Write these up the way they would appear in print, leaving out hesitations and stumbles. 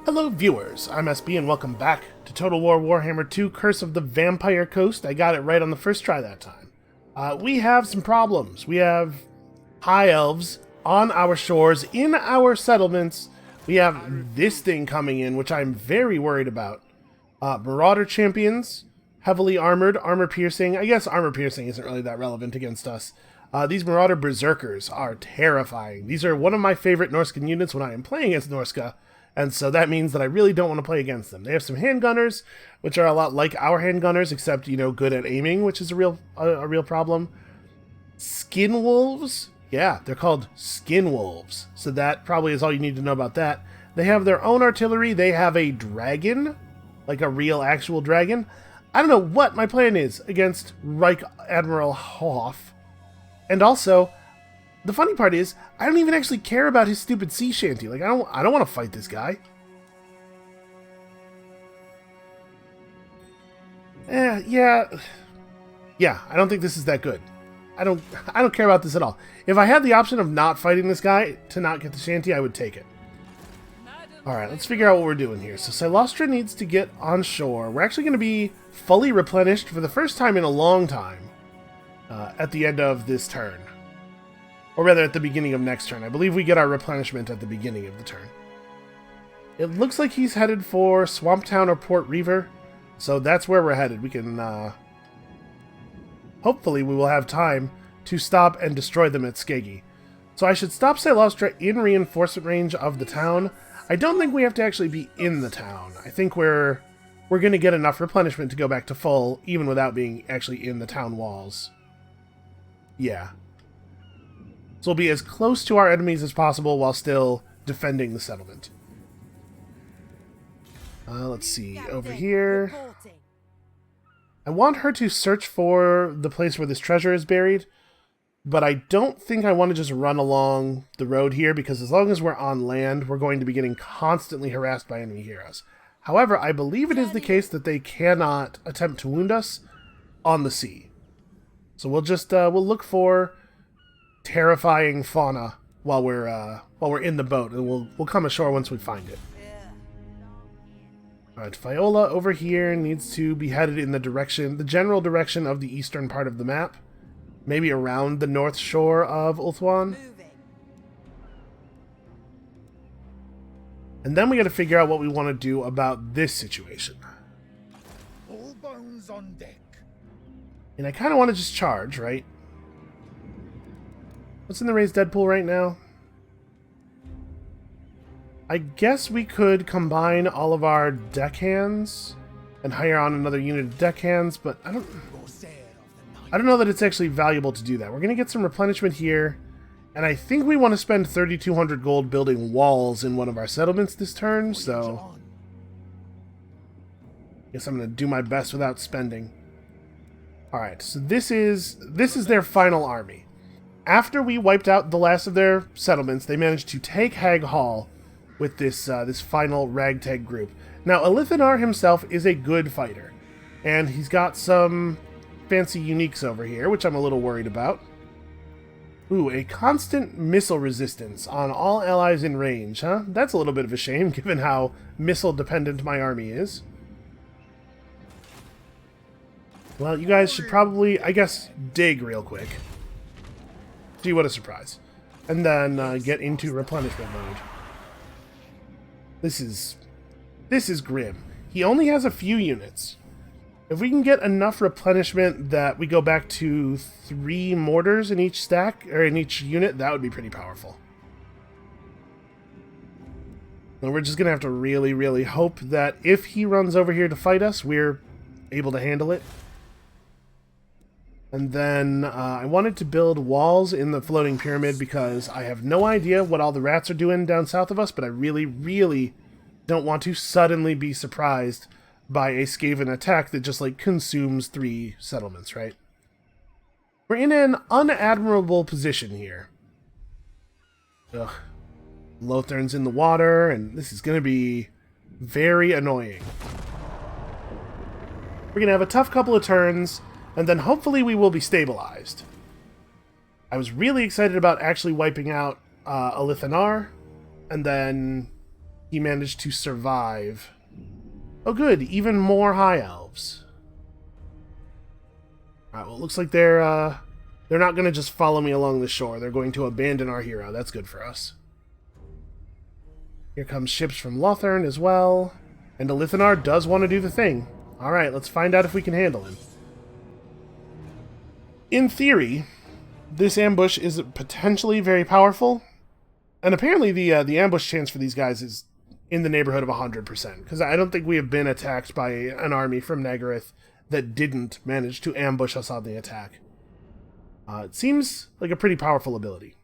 Hello viewers, I'm SB and welcome back to Total War Warhammer 2 Curse of the Vampire Coast. I got it right on the first try that time. We have some problems. We have high elves on our shores, in our settlements. We have this thing coming in, which I'm very worried about. Marauder champions, heavily armored, armor piercing. I guess armor piercing isn't really that relevant against us. These Marauder berserkers are terrifying. These are one of my favorite Norscan units when I am playing as Norska. And so that means that I really don't want to play against them. They have some handgunners, which are a lot like our handgunners, except, you know, good at aiming, which is a real problem. Skin wolves? Yeah, they're called skin wolves. So that probably is all you need to know about that. They have their own artillery. They have a dragon, like a real actual dragon. I don't know what my plan is against Reich Admiral Hoff. And also, the funny part is, I don't even actually care about his stupid sea shanty. Like, I don't want to fight this guy. Yeah, I don't think this is that good. I don't care about this at all. If I had the option of not fighting this guy to not get the shanty, I would take it. Alright, let's figure out what we're doing here. So Silostra needs to get on shore. We're actually going to be fully replenished for the first time in a long time at the end of this turn. Or rather, at the beginning of next turn. I believe we get our replenishment at the beginning of the turn. It looks like he's headed for Swamp Town or Port Reaver. So that's where we're headed. We can, hopefully we will have time to stop and destroy them at Skeggy. So I should stop Silostra in reinforcement range of the town. I don't think we have to actually be in the town. I think we're going to get enough replenishment to go back to full, even without being actually in the town walls. Yeah. So we'll be as close to our enemies as possible while still defending the settlement. Let's see, over here. I want her to search for the place where this treasure is buried, but I don't think I want to just run along the road here, because as long as we're on land, we're going to be getting constantly harassed by enemy heroes. However, I believe it is the case that they cannot attempt to wound us on the sea. So we'll just, we'll look for terrifying fauna while we're in the boat, and we'll come ashore once we find it. All right, Viola over here needs to be headed in the general direction of the eastern part of the map, maybe around the north shore of Ulthuan. And then we got to figure out what we want to do about this situation. All bones on deck. And I kind of want to just charge, right? What's in the raised dead pool right now? I guess we could combine all of our deckhands and hire on another unit of deckhands, but I don't know that it's actually valuable to do that. We're going to get some replenishment here, and I think we want to spend 3,200 gold building walls in one of our settlements this turn, so I guess I'm going to do my best without spending. Alright, so this is their final army. After we wiped out the last of their settlements, they managed to take Hag Hall with this this final ragtag group. Now, Elithanar himself is a good fighter, and he's got some fancy uniques over here, which I'm a little worried about. Ooh, a constant missile resistance on all allies in range, huh? That's a little bit of a shame, given how missile-dependent my army is. Well, you guys should probably, I guess, dig real quick. Gee, what a surprise. And then get into replenishment mode. This is grim. He only has a few units. If we can get enough replenishment that we go back to 3 mortars in each stack, or in each unit, that would be pretty powerful. And we're just going to have to really, really hope that if he runs over here to fight us, we're able to handle it. And then I wanted to build walls in the floating pyramid because I have no idea what all the rats are doing down south of us, but I really, really don't want to suddenly be surprised by a Skaven attack that just, like, consumes 3 settlements, right? We're in an unadmirable position here. Ugh. Lothern's in the water, and this is going to be very annoying. We're going to have a tough couple of turns, and then hopefully we will be stabilized. I was really excited about actually wiping out Elithanar, and then he managed to survive. Oh good, even more high elves. Alright, well it looks like they're not going to just follow me along the shore. They're going to abandon our hero. That's good for us. Here comes ships from Lothern as well. And Elithanar does want to do the thing. Alright, let's find out if we can handle him. In theory, this ambush is potentially very powerful. And apparently the ambush chance for these guys is in the neighborhood of 100%. Because I don't think we have been attacked by an army from Nagaryth that didn't manage to ambush us on the attack. It seems like a pretty powerful ability.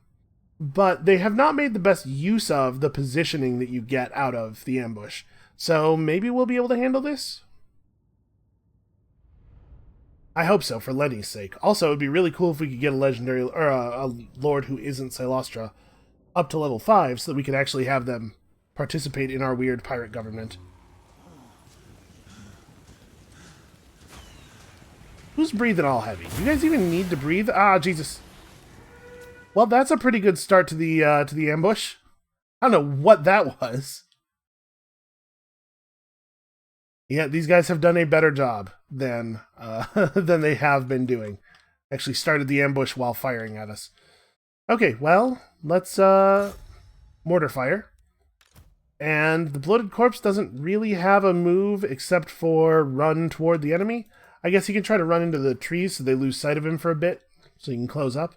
But they have not made the best use of the positioning that you get out of the ambush. So maybe we'll be able to handle this? I hope so, for Lenny's sake. Also, it would be really cool if we could get a legendary, or a lord who isn't Silostra up to level 5 so that we could actually have them participate in our weird pirate government. Who's breathing all heavy? Do you guys even need to breathe? Ah, Jesus. Well, that's a pretty good start to the ambush. I don't know what that was. Yeah, these guys have done a better job than they have been doing. Actually started the ambush while firing at us. Okay, well, let's mortar fire. And the bloated corpse doesn't really have a move except for run toward the enemy. I guess he can try to run into the trees so they lose sight of him for a bit, so he can close up.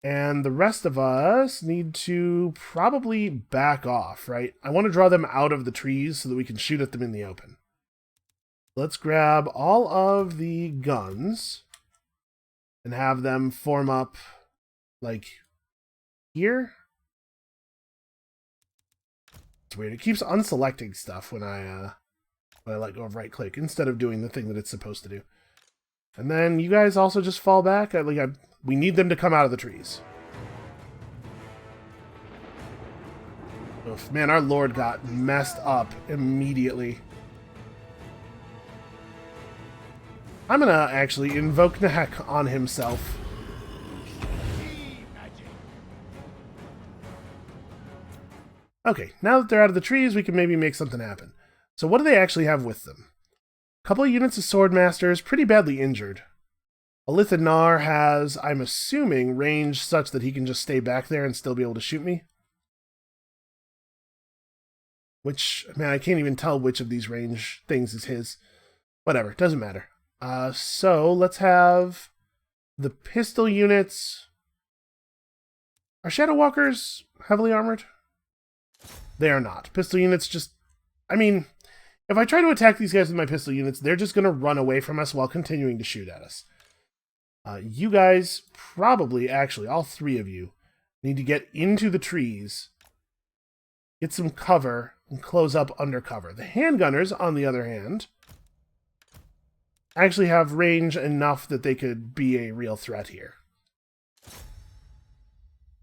And the rest of us need to probably back off, right? I want to draw them out of the trees so that we can shoot at them in the open. Let's grab all of the guns and have them form up, like, here. It's weird. It keeps unselecting stuff when I let go of right click instead of doing the thing that it's supposed to do. And then you guys also just fall back. We need them to come out of the trees. Oof, man, our lord got messed up immediately. I'm gonna actually invoke Nehek on himself. Okay, now that they're out of the trees, we can maybe make something happen. So what do they actually have with them? A couple of units of swordmasters, pretty badly injured. Elithanar has, I'm assuming, range such that he can just stay back there and still be able to shoot me. Which, man, I can't even tell which of these range things is his. Whatever, doesn't matter. So let's have the pistol units. Are Shadow Walkers heavily armored? They are not. Pistol units just... I mean, if I try to attack these guys with my pistol units, they're just going to run away from us while continuing to shoot at us. You guys probably, actually, all three of you, need to get into the trees, get some cover, and close up undercover. The handgunners, on the other hand, actually have range enough that they could be a real threat here.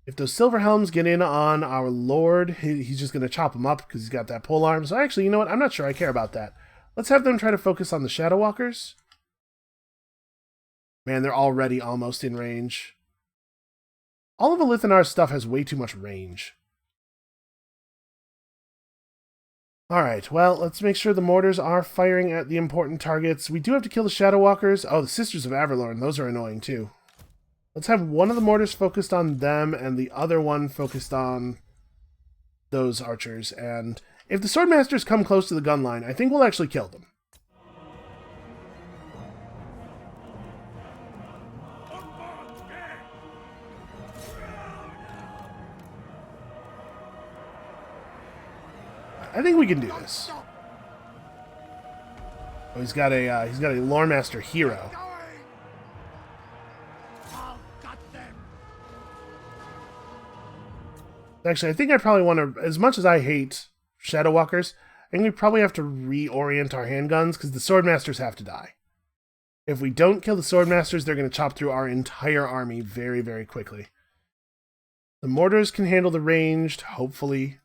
If those silver helms get in on our lord, he's just going to chop them up because he's got that pole arm. So actually, you know what? I'm not sure I care about that. Let's have them try to focus on the Shadow Walkers. Man, they're already almost in range. All of Elithanar's stuff has way too much range. Alright, well, let's make sure the mortars are firing at the important targets. We do have to kill the Shadow Walkers. Oh, the Sisters of Averlorn, those are annoying too. Let's have one of the mortars focused on them and the other one focused on those archers. And if the Swordmasters come close to the gun line, I think we'll actually kill them. I think we can do this. Oh, he's got a Lore Master hero. Actually, I think I probably want to, as much as I hate Shadow Walkers, I think we probably have to reorient our handguns because the Swordmasters have to die. If we don't kill the Swordmasters, they're going to chop through our entire army very, very quickly. The mortars can handle the ranged, hopefully.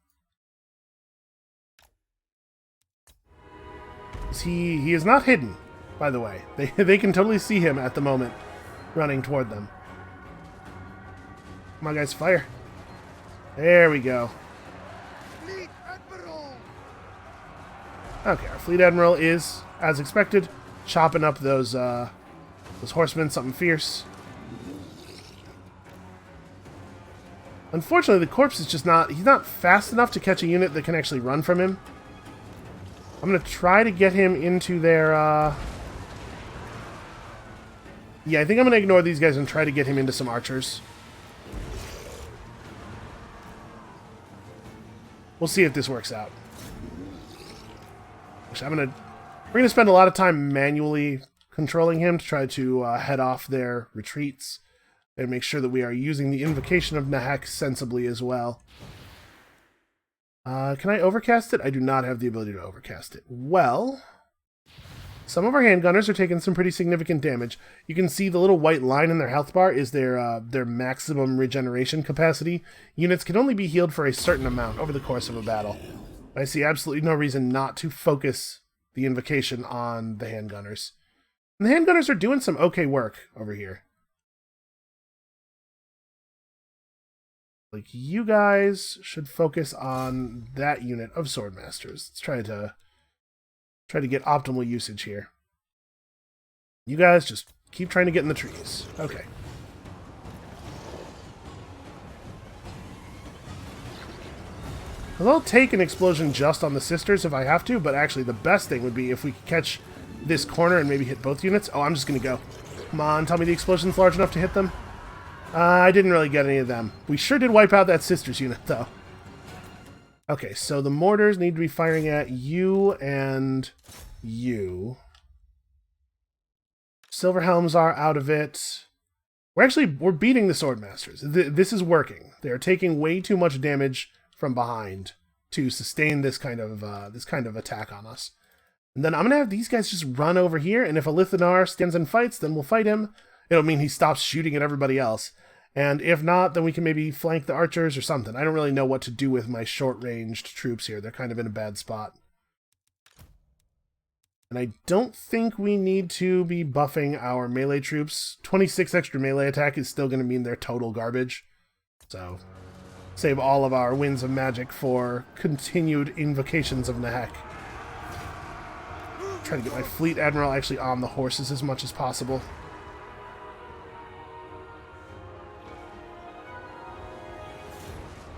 He is not hidden, by the way. They can totally see him at the moment, running toward them. Come on, guys, fire. There we go. Okay, our fleet admiral is, as expected, chopping up those horsemen, something fierce. Unfortunately, the corpse is just he's not fast enough to catch a unit that can actually run from him. I'm going to try to get him into their, yeah, I think I'm going to ignore these guys and try to get him into some archers. We'll see if this works out. Actually, we're going to spend a lot of time manually controlling him to try to head off their retreats and make sure that we are using the invocation of Nahek sensibly as well. Can I overcast it? I do not have the ability to overcast it. Well, some of our handgunners are taking some pretty significant damage. You can see the little white line in their health bar is their maximum regeneration capacity. Units can only be healed for a certain amount over the course of a battle. I see absolutely no reason not to focus the invocation on the handgunners. And the handgunners are doing some okay work over here. Like, you guys should focus on that unit of swordmasters. Let's try to get optimal usage here. You guys just keep trying to get in the trees. Okay. I'll take an explosion just on the sisters if I have to, but actually the best thing would be if we could catch this corner and maybe hit both units. Oh, I'm just going to go. Come on, tell me the explosion's large enough to hit them. I didn't really get any of them. We sure did wipe out that sisters unit, though. Okay, so the mortars need to be firing at you and you. Silver helms are out of it. We're beating the swordmasters. This is working. They are taking way too much damage from behind to sustain this kind of attack on us. And then I'm gonna have these guys just run over here, and if a Lithanar stands and fights, then we'll fight him. It'll mean he stops shooting at everybody else. And if not, then we can maybe flank the archers or something. I don't really know what to do with my short-ranged troops here. They're kind of in a bad spot. And I don't think we need to be buffing our melee troops. 26 extra melee attack is still going to mean they're total garbage. So, save all of our winds of magic for continued invocations of Nahek. Try to get my fleet admiral actually on the horses as much as possible.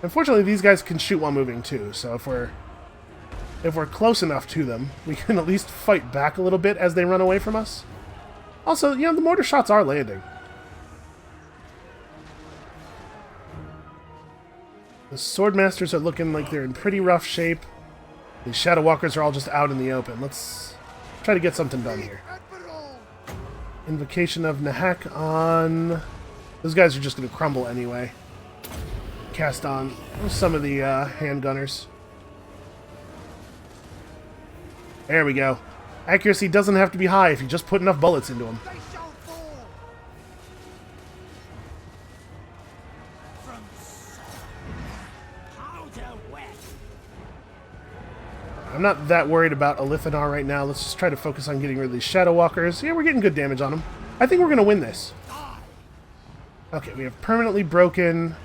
Unfortunately, these guys can shoot while moving too, so if we're close enough to them, we can at least fight back a little bit as they run away from us. Also, you know, the mortar shots are landing. The swordmasters are looking like they're in pretty rough shape. These shadow walkers are all just out in the open. Let's try to get something done here. Invocation of Nahek on... Those guys are just going to crumble anyway. Cast on some of the handgunners. There we go. Accuracy doesn't have to be high if you just put enough bullets into them. I'm not that worried about a Lithanar right now. Let's just try to focus on getting rid of these Shadow Walkers. Yeah, we're getting good damage on them. I think we're going to win this. Okay, we have permanently broken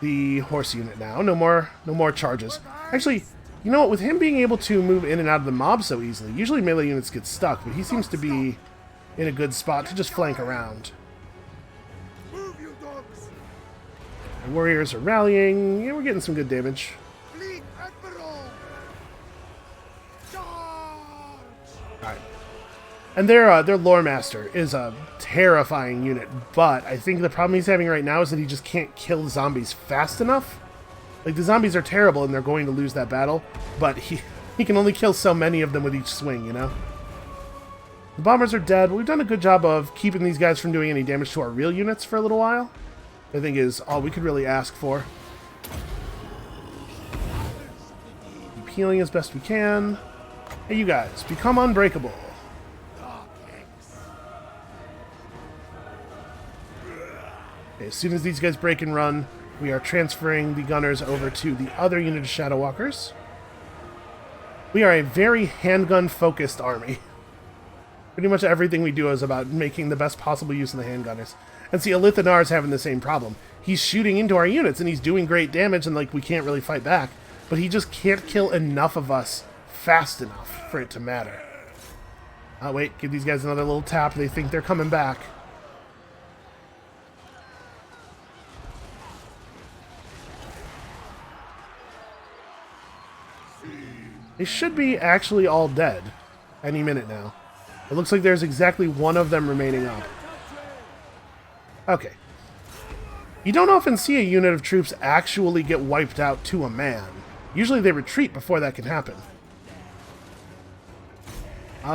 the horse unit now. No more charges. Actually, you know what? With him being able to move in and out of the mob so easily, usually melee units get stuck, but he seems to be in a good spot to just flank around. The warriors are rallying. Yeah, we're getting some good damage. Alright. And their lore master is a terrifying unit, but I think the problem he's having right now is that he just can't kill the zombies fast enough. Like, the zombies are terrible and they're going to lose that battle, but he can only kill so many of them with each swing, you know? The bombers are dead, but we've done a good job of keeping these guys from doing any damage to our real units for a little while. I think is all we could really ask for. Keep healing as best we can. Hey, you guys, become unbreakable. Okay, as soon as these guys break and run, we are transferring the gunners over to the other unit of Shadow Walkers. We are a very handgun-focused army. Pretty much everything we do is about making the best possible use of the handgunners. And see, Lithanar is having the same problem. He's shooting into our units, and he's doing great damage, and like we can't really fight back. But he just can't kill enough of us fast enough for it to matter. Oh, wait, give these guys another little tap. They think they're coming back. They should be actually all dead any minute now. It looks like there's exactly one of them remaining up. Okay. You don't often see a unit of troops actually get wiped out to a man. Usually they retreat before that can happen.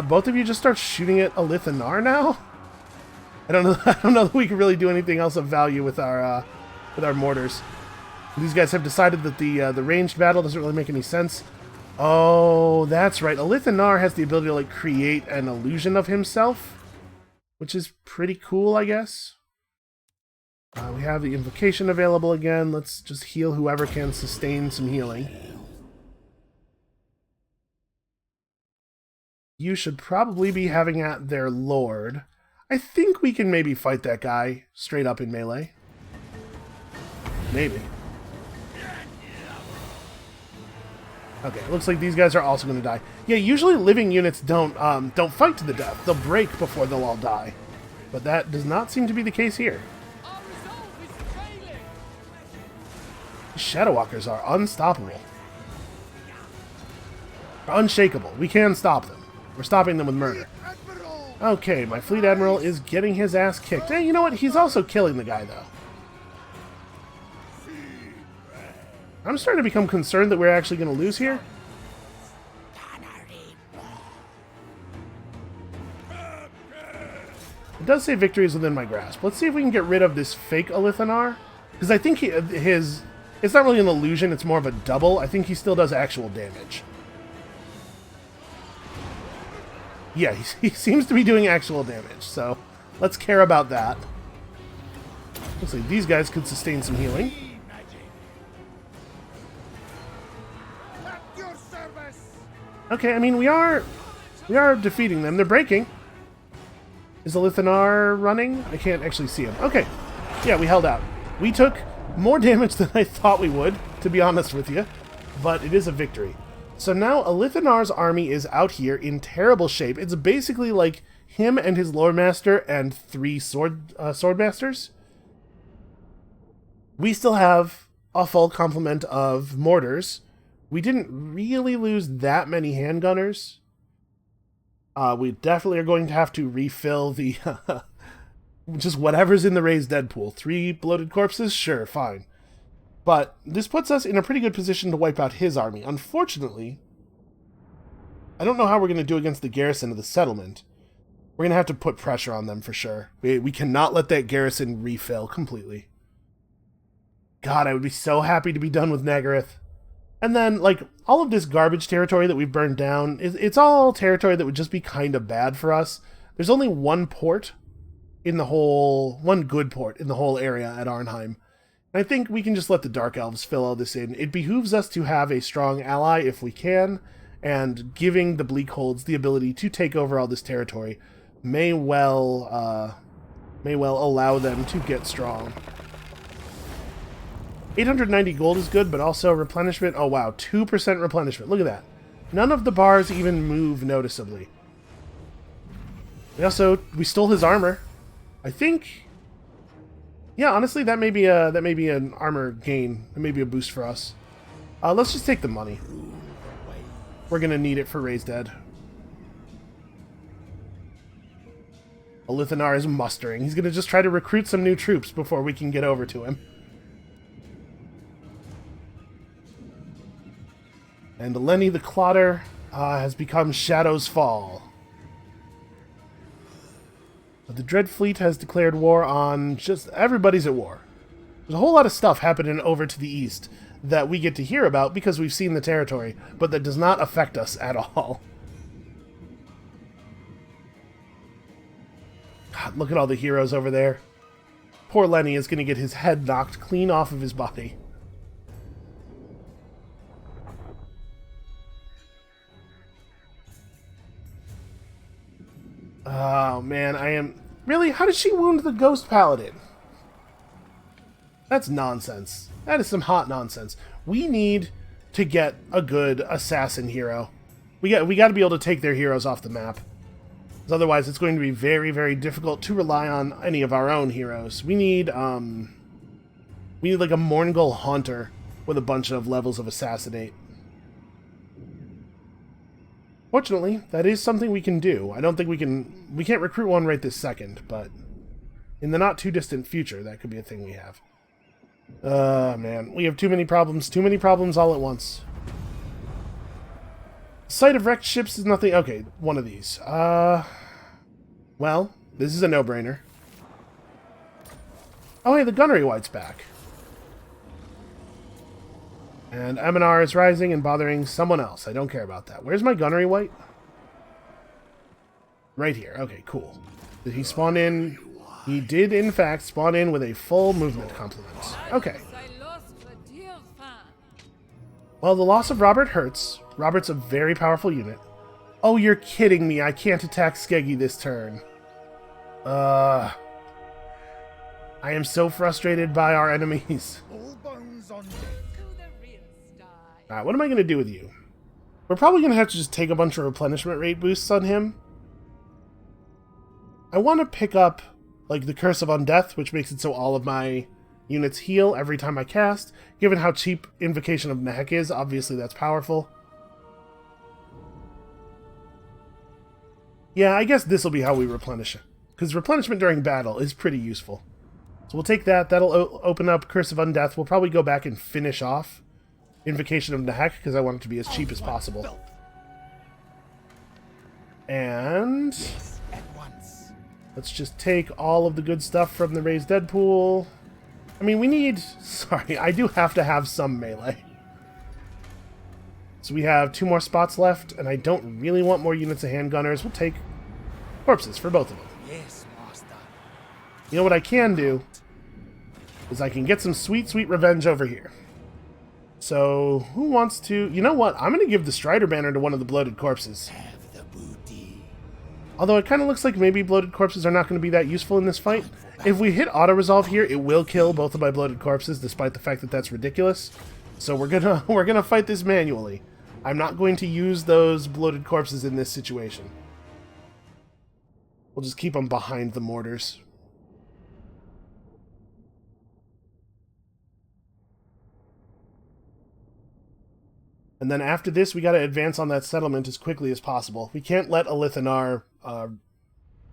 Both of you just start shooting at Elithanar now? I don't know. I don't know that we can really do anything else of value with our mortars. These guys have decided that the ranged battle doesn't really make any sense. Oh, that's right. Elithanar has the ability to like create an illusion of himself, which is pretty cool, I guess. We have the invocation available again. Let's just heal whoever can sustain some healing. You should probably be having at their lord. I think we can maybe fight that guy straight up in melee. Maybe. Okay, it looks like these guys are also going to die. Yeah, usually living units don't fight to the death. They'll break before they'll all die. But that does not seem to be the case here. The Shadow Walkers are unstoppable. Unshakable. We can stop them. We're stopping them with murder. Okay, my Fleet Admiral is getting his ass kicked. Hey, you know what? He's also killing the guy, though. I'm starting to become concerned that we're actually going to lose here. It does say victory is within my grasp. Let's see if we can get rid of this fake Elithanar. Because I think it's not really an illusion, it's more of a double. I think he still does actual damage. Yeah, he seems to be doing actual damage, so let's care about that. Looks like these guys could sustain some healing. Okay, I mean, we are defeating them. They're breaking. Is Elithanar running? I can't actually see him. Okay, yeah, we held out. We took more damage than I thought we would, to be honest with you, but it is a victory. So now Elithanar's army is out here in terrible shape. It's basically like him and his Lordmaster and 3 Swordmasters. We still have a full complement of mortars. We didn't really lose that many handgunners. We definitely are going to have to refill the... just whatever's in the raised dead pool. 3 bloated corpses? Sure, fine. But this puts us in a pretty good position to wipe out his army. Unfortunately, I don't know how we're going to do against the garrison of the settlement. We're going to have to put pressure on them for sure. We cannot let that garrison refill completely. God, I would be so happy to be done with Nagaryth. And then, like, all of this garbage territory that we've burned down, it's all territory that would just be kind of bad for us. There's only one port in the whole... one good port in the whole area at Arnheim. I think we can just let the Dark Elves fill all this in. It behooves us to have a strong ally if we can, and giving the Bleakholds the ability to take over all this territory may well allow them to get strong. 890 gold is good, but also replenishment. Oh wow, 2% replenishment. Look at that. None of the bars even move noticeably. We stole his armor. I think... yeah, honestly, that may be an armor gain. That may be a boost for us. Let's just take the money. We're gonna need it for Raised Dead. Elithanar is mustering. He's gonna just try to recruit some new troops before we can get over to him. And Lenny the Clotter has become Shadow's Fall. But the Dread Fleet has declared war on just... everybody's at war. There's a whole lot of stuff happening over to the east that we get to hear about because we've seen the territory, but that does not affect us at all. God, look at all the heroes over there. Poor Lenny is going to get his head knocked clean off of his body. Oh, man, I am... really? How did she wound the Ghost Paladin? That's nonsense. That is some hot nonsense. We need to get a good assassin hero. We got to be able to take their heroes off the map. Because otherwise it's going to be very, very difficult to rely on any of our own heroes. We need like a Mourngul Haunter with a bunch of levels of Assassinate. Fortunately, that is something we can do. I don't think we can't recruit one right this second, but in the not too distant future, that could be a thing we have. Man, we have too many problems all at once. Sight of wrecked ships is nothing. Okay, one of these. Well, this is a no-brainer. Oh, hey, the gunnery white's back. And Eminar is rising and bothering someone else. I don't care about that. Where's my gunnery white? Right here. Okay, cool. Did he spawn in? He did, in fact, spawn in with a full movement complement. Okay. Well, the loss of Robert hurts. Robert's a very powerful unit. Oh, you're kidding me. I can't attack Skeggy this turn. I am so frustrated by our enemies. Alright, what am I going to do with you? We're probably going to have to just take a bunch of replenishment rate boosts on him. I want to pick up, like, the Curse of Undeath, which makes it so all of my units heal every time I cast. Given how cheap Invocation of Nehek is, obviously that's powerful. Yeah, I guess this will be how we replenish it. Because replenishment during battle is pretty useful. So we'll take that. That'll open up Curse of Undeath. We'll probably go back and finish off Invocation of Nehek, because I want it to be as cheap as possible. And let's just take all of the good stuff from the Raised Dead pool. I mean, we need... Sorry, I do have to have some melee. So we have 2 more spots left, and I don't really want more units of handgunners. We'll take corpses for both of them. Yes, master. You know what I can do? Is I can get some sweet, sweet revenge over here. So, who wants to... You know what? I'm going to give the Strider Banner to one of the Bloated Corpses. Have the booty. Although it kind of looks like maybe Bloated Corpses are not going to be that useful in this fight. If we hit auto-resolve here, it will kill both of my Bloated Corpses, despite the fact that that's ridiculous. So we're gonna fight this manually. I'm not going to use those Bloated Corpses in this situation. We'll just keep them behind the mortars. And then after this, we got to advance on that settlement as quickly as possible. We can't let Elithanar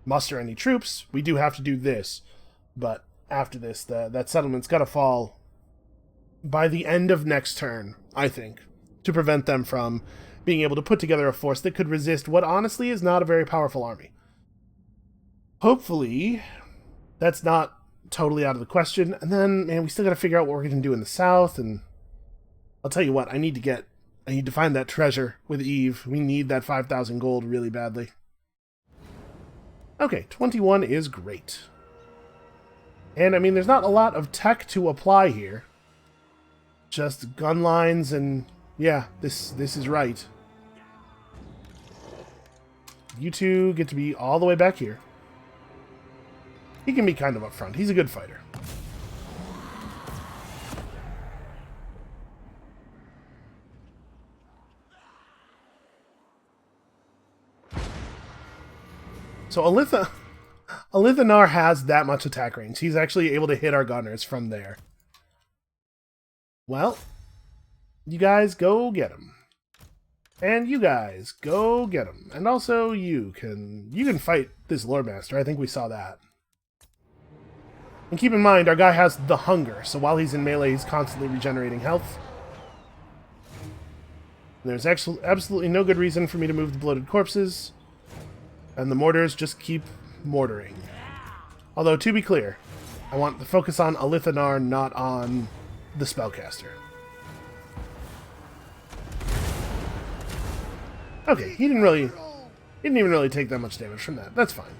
muster any troops. We do have to do this. But after this, that settlement's got to fall by the end of next turn, I think, to prevent them from being able to put together a force that could resist what honestly is not a very powerful army. Hopefully, that's not totally out of the question. And then, man, we still got to figure out what we're going to do in the south. And I'll tell you what, I need to find that treasure with Eve. We need that 5,000 gold really badly. Okay, 21 is great. And, I mean, there's not a lot of tech to apply here. Just gun lines and, yeah, this is right. You two get to be all the way back here. He can be kind of up front. He's a good fighter. So Elithanar has that much attack range. He's actually able to hit our gunners from there. Well, you guys go get him. And you guys go get him. And also you can fight this Lordmaster. I think we saw that. And keep in mind, our guy has the hunger, so while he's in melee, he's constantly regenerating health. And there's actually absolutely no good reason for me to move the Bloated Corpses. And the mortars just keep mortaring. Although, to be clear, I want the focus on Elithanar, not on the spellcaster. Okay, he didn't even really take that much damage from that. That's fine.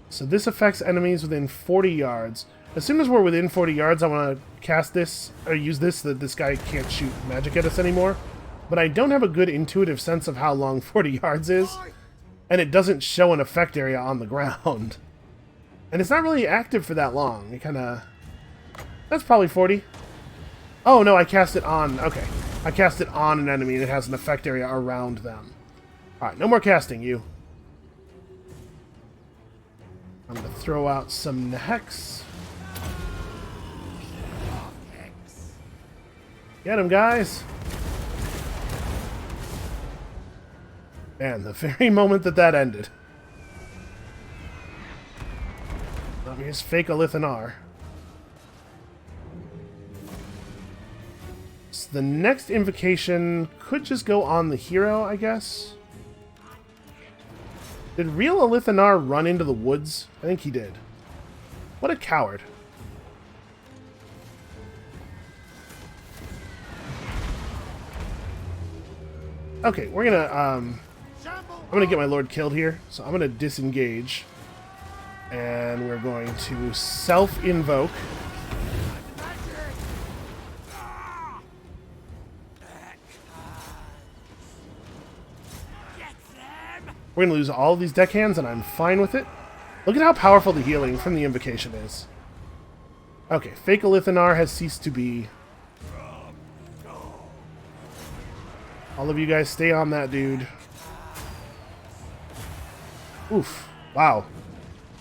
So this affects enemies within 40 yards. As soon as we're within 40 yards, I want to cast this, or use this, so that this guy can't shoot magic at us anymore. But I don't have a good intuitive sense of how long 40 yards is, and it doesn't show an effect area on the ground. And it's not really active for that long. It kind of... That's probably 40. Oh, no, I cast it on... Okay. I cast it on an enemy and it has an effect area around them. Alright, no more casting, you. I'm going to throw out some Hex. Get him, guys! Man, the very moment that ended. Let me just fake a Lithanar. So the next invocation could just go on the hero, I guess. Did real Lithanar run into the woods? I think he did. What a coward. Okay, we're gonna, I'm gonna get my lord killed here, so I'm gonna disengage. And we're going to self-invoke. We're going to lose all of these deckhands, and I'm fine with it. Look at how powerful the healing from the invocation is. Okay, Fake Lithanar has ceased to be. All of you guys stay on that dude. Oof. Wow.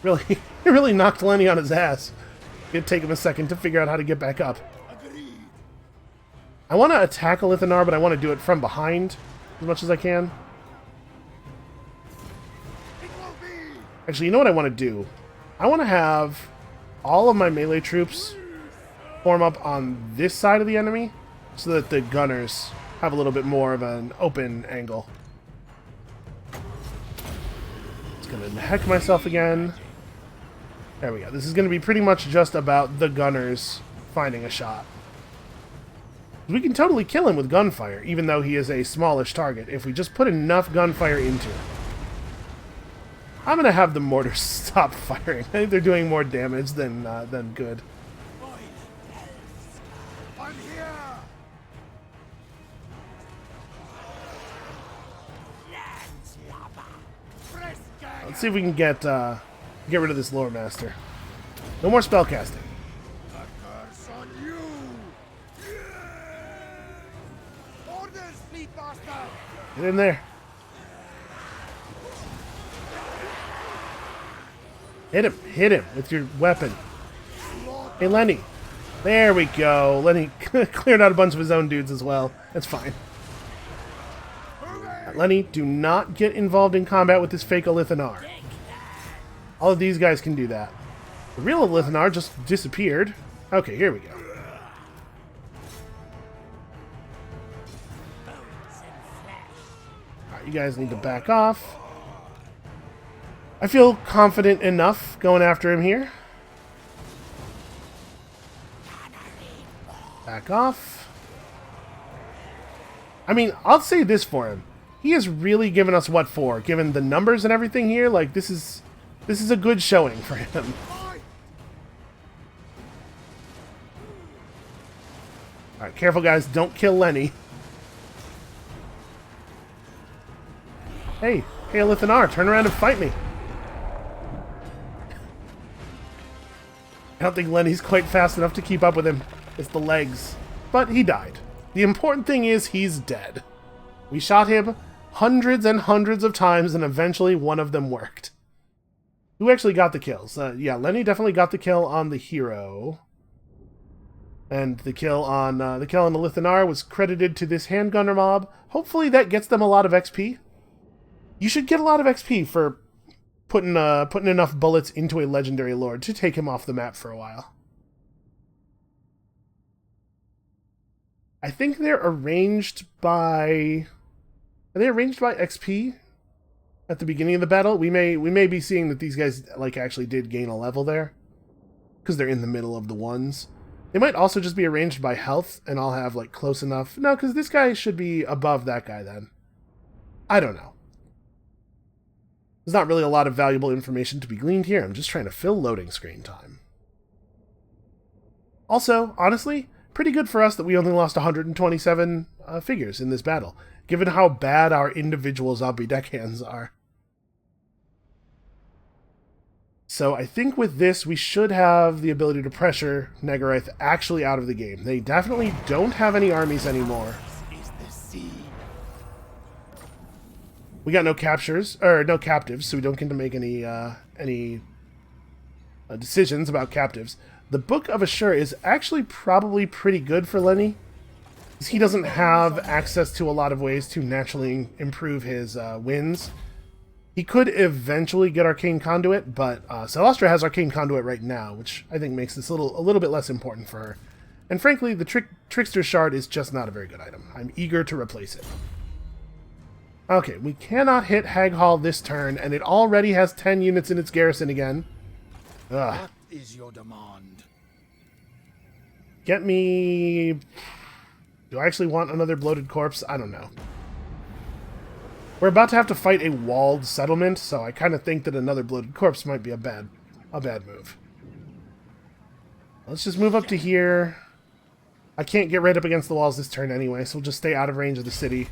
Really, it really knocked Lenny on his ass. It'd take him a second to figure out how to get back up. I want to attack a Lithanar, but I want to do it from behind as much as I can. Actually, you know what I want to do? I want to have all of my melee troops form up on this side of the enemy so that the gunners have a little bit more of an open angle. Just going to heck myself again. There we go. This is going to be pretty much just about the gunners finding a shot. We can totally kill him with gunfire, even though he is a smallish target, if we just put enough gunfire into it. I'm going to have the mortars stop firing. I think they're doing more damage than good. Let's see if we can get rid of this lore master. No more spell casting. Get in there. Hit him with your weapon. Hey, Lenny. There we go. Lenny cleared out a bunch of his own dudes as well. That's fine. Lenny, do not get involved in combat with this fake Lithanar. All of these guys can do that. The real Lithanar just disappeared. Okay, here we go. Alright, you guys need to back off. I feel confident enough going after him here. Back off. I mean, I'll say this for him. He has really given us what for, given the numbers and everything here. Like, this is a good showing for him. Alright, careful guys, don't kill Lenny. Hey, Lithanar, turn around and fight me. I don't think Lenny's quite fast enough to keep up with him. It's the legs. But he died. The important thing is he's dead. We shot him hundreds and hundreds of times, and eventually one of them worked. Who actually got the kills? Yeah, Lenny definitely got the kill on the hero. And the kill on the Lithanar was credited to this handgunner mob. Hopefully that gets them a lot of XP. You should get a lot of XP for putting enough bullets into a legendary lord to take him off the map for a while. I think they're arranged by... Are they arranged by XP at the beginning of the battle? We may be seeing that these guys like actually did gain a level there because they're in the middle of the ones. They might also just be arranged by health, and I'll have like close enough. No, because this guy should be above that guy then. I don't know. There's not really a lot of valuable information to be gleaned here. I'm just trying to fill loading screen time. Also, honestly, pretty good for us that we only lost 127 figures in this battle, given how bad our individual zombie deckhands are. So I think with this, we should have the ability to pressure Nagarythe actually out of the game. They definitely don't have any armies anymore. booty. We got no captures, or no captives, so we don't get to make any decisions about captives. The Book of Assure is actually probably pretty good for Lenny. He doesn't have access to a lot of ways to naturally improve his wins. He could eventually get Arcane Conduit, but Celestra has Arcane Conduit right now, which I think makes this a little bit less important for her. And frankly, the Trickster Shard is just not a very good item. I'm eager to replace it. Okay, we cannot hit Hag Hall this turn, and it already has 10 units in its garrison again. Ugh. What is your demand? Get me... Do I actually want another bloated corpse? I don't know. We're about to have to fight a walled settlement, so I kind of think that another bloated corpse might be a bad move. Let's just move up to here. I can't get right up against the walls this turn anyway, so we'll just stay out of range of the city.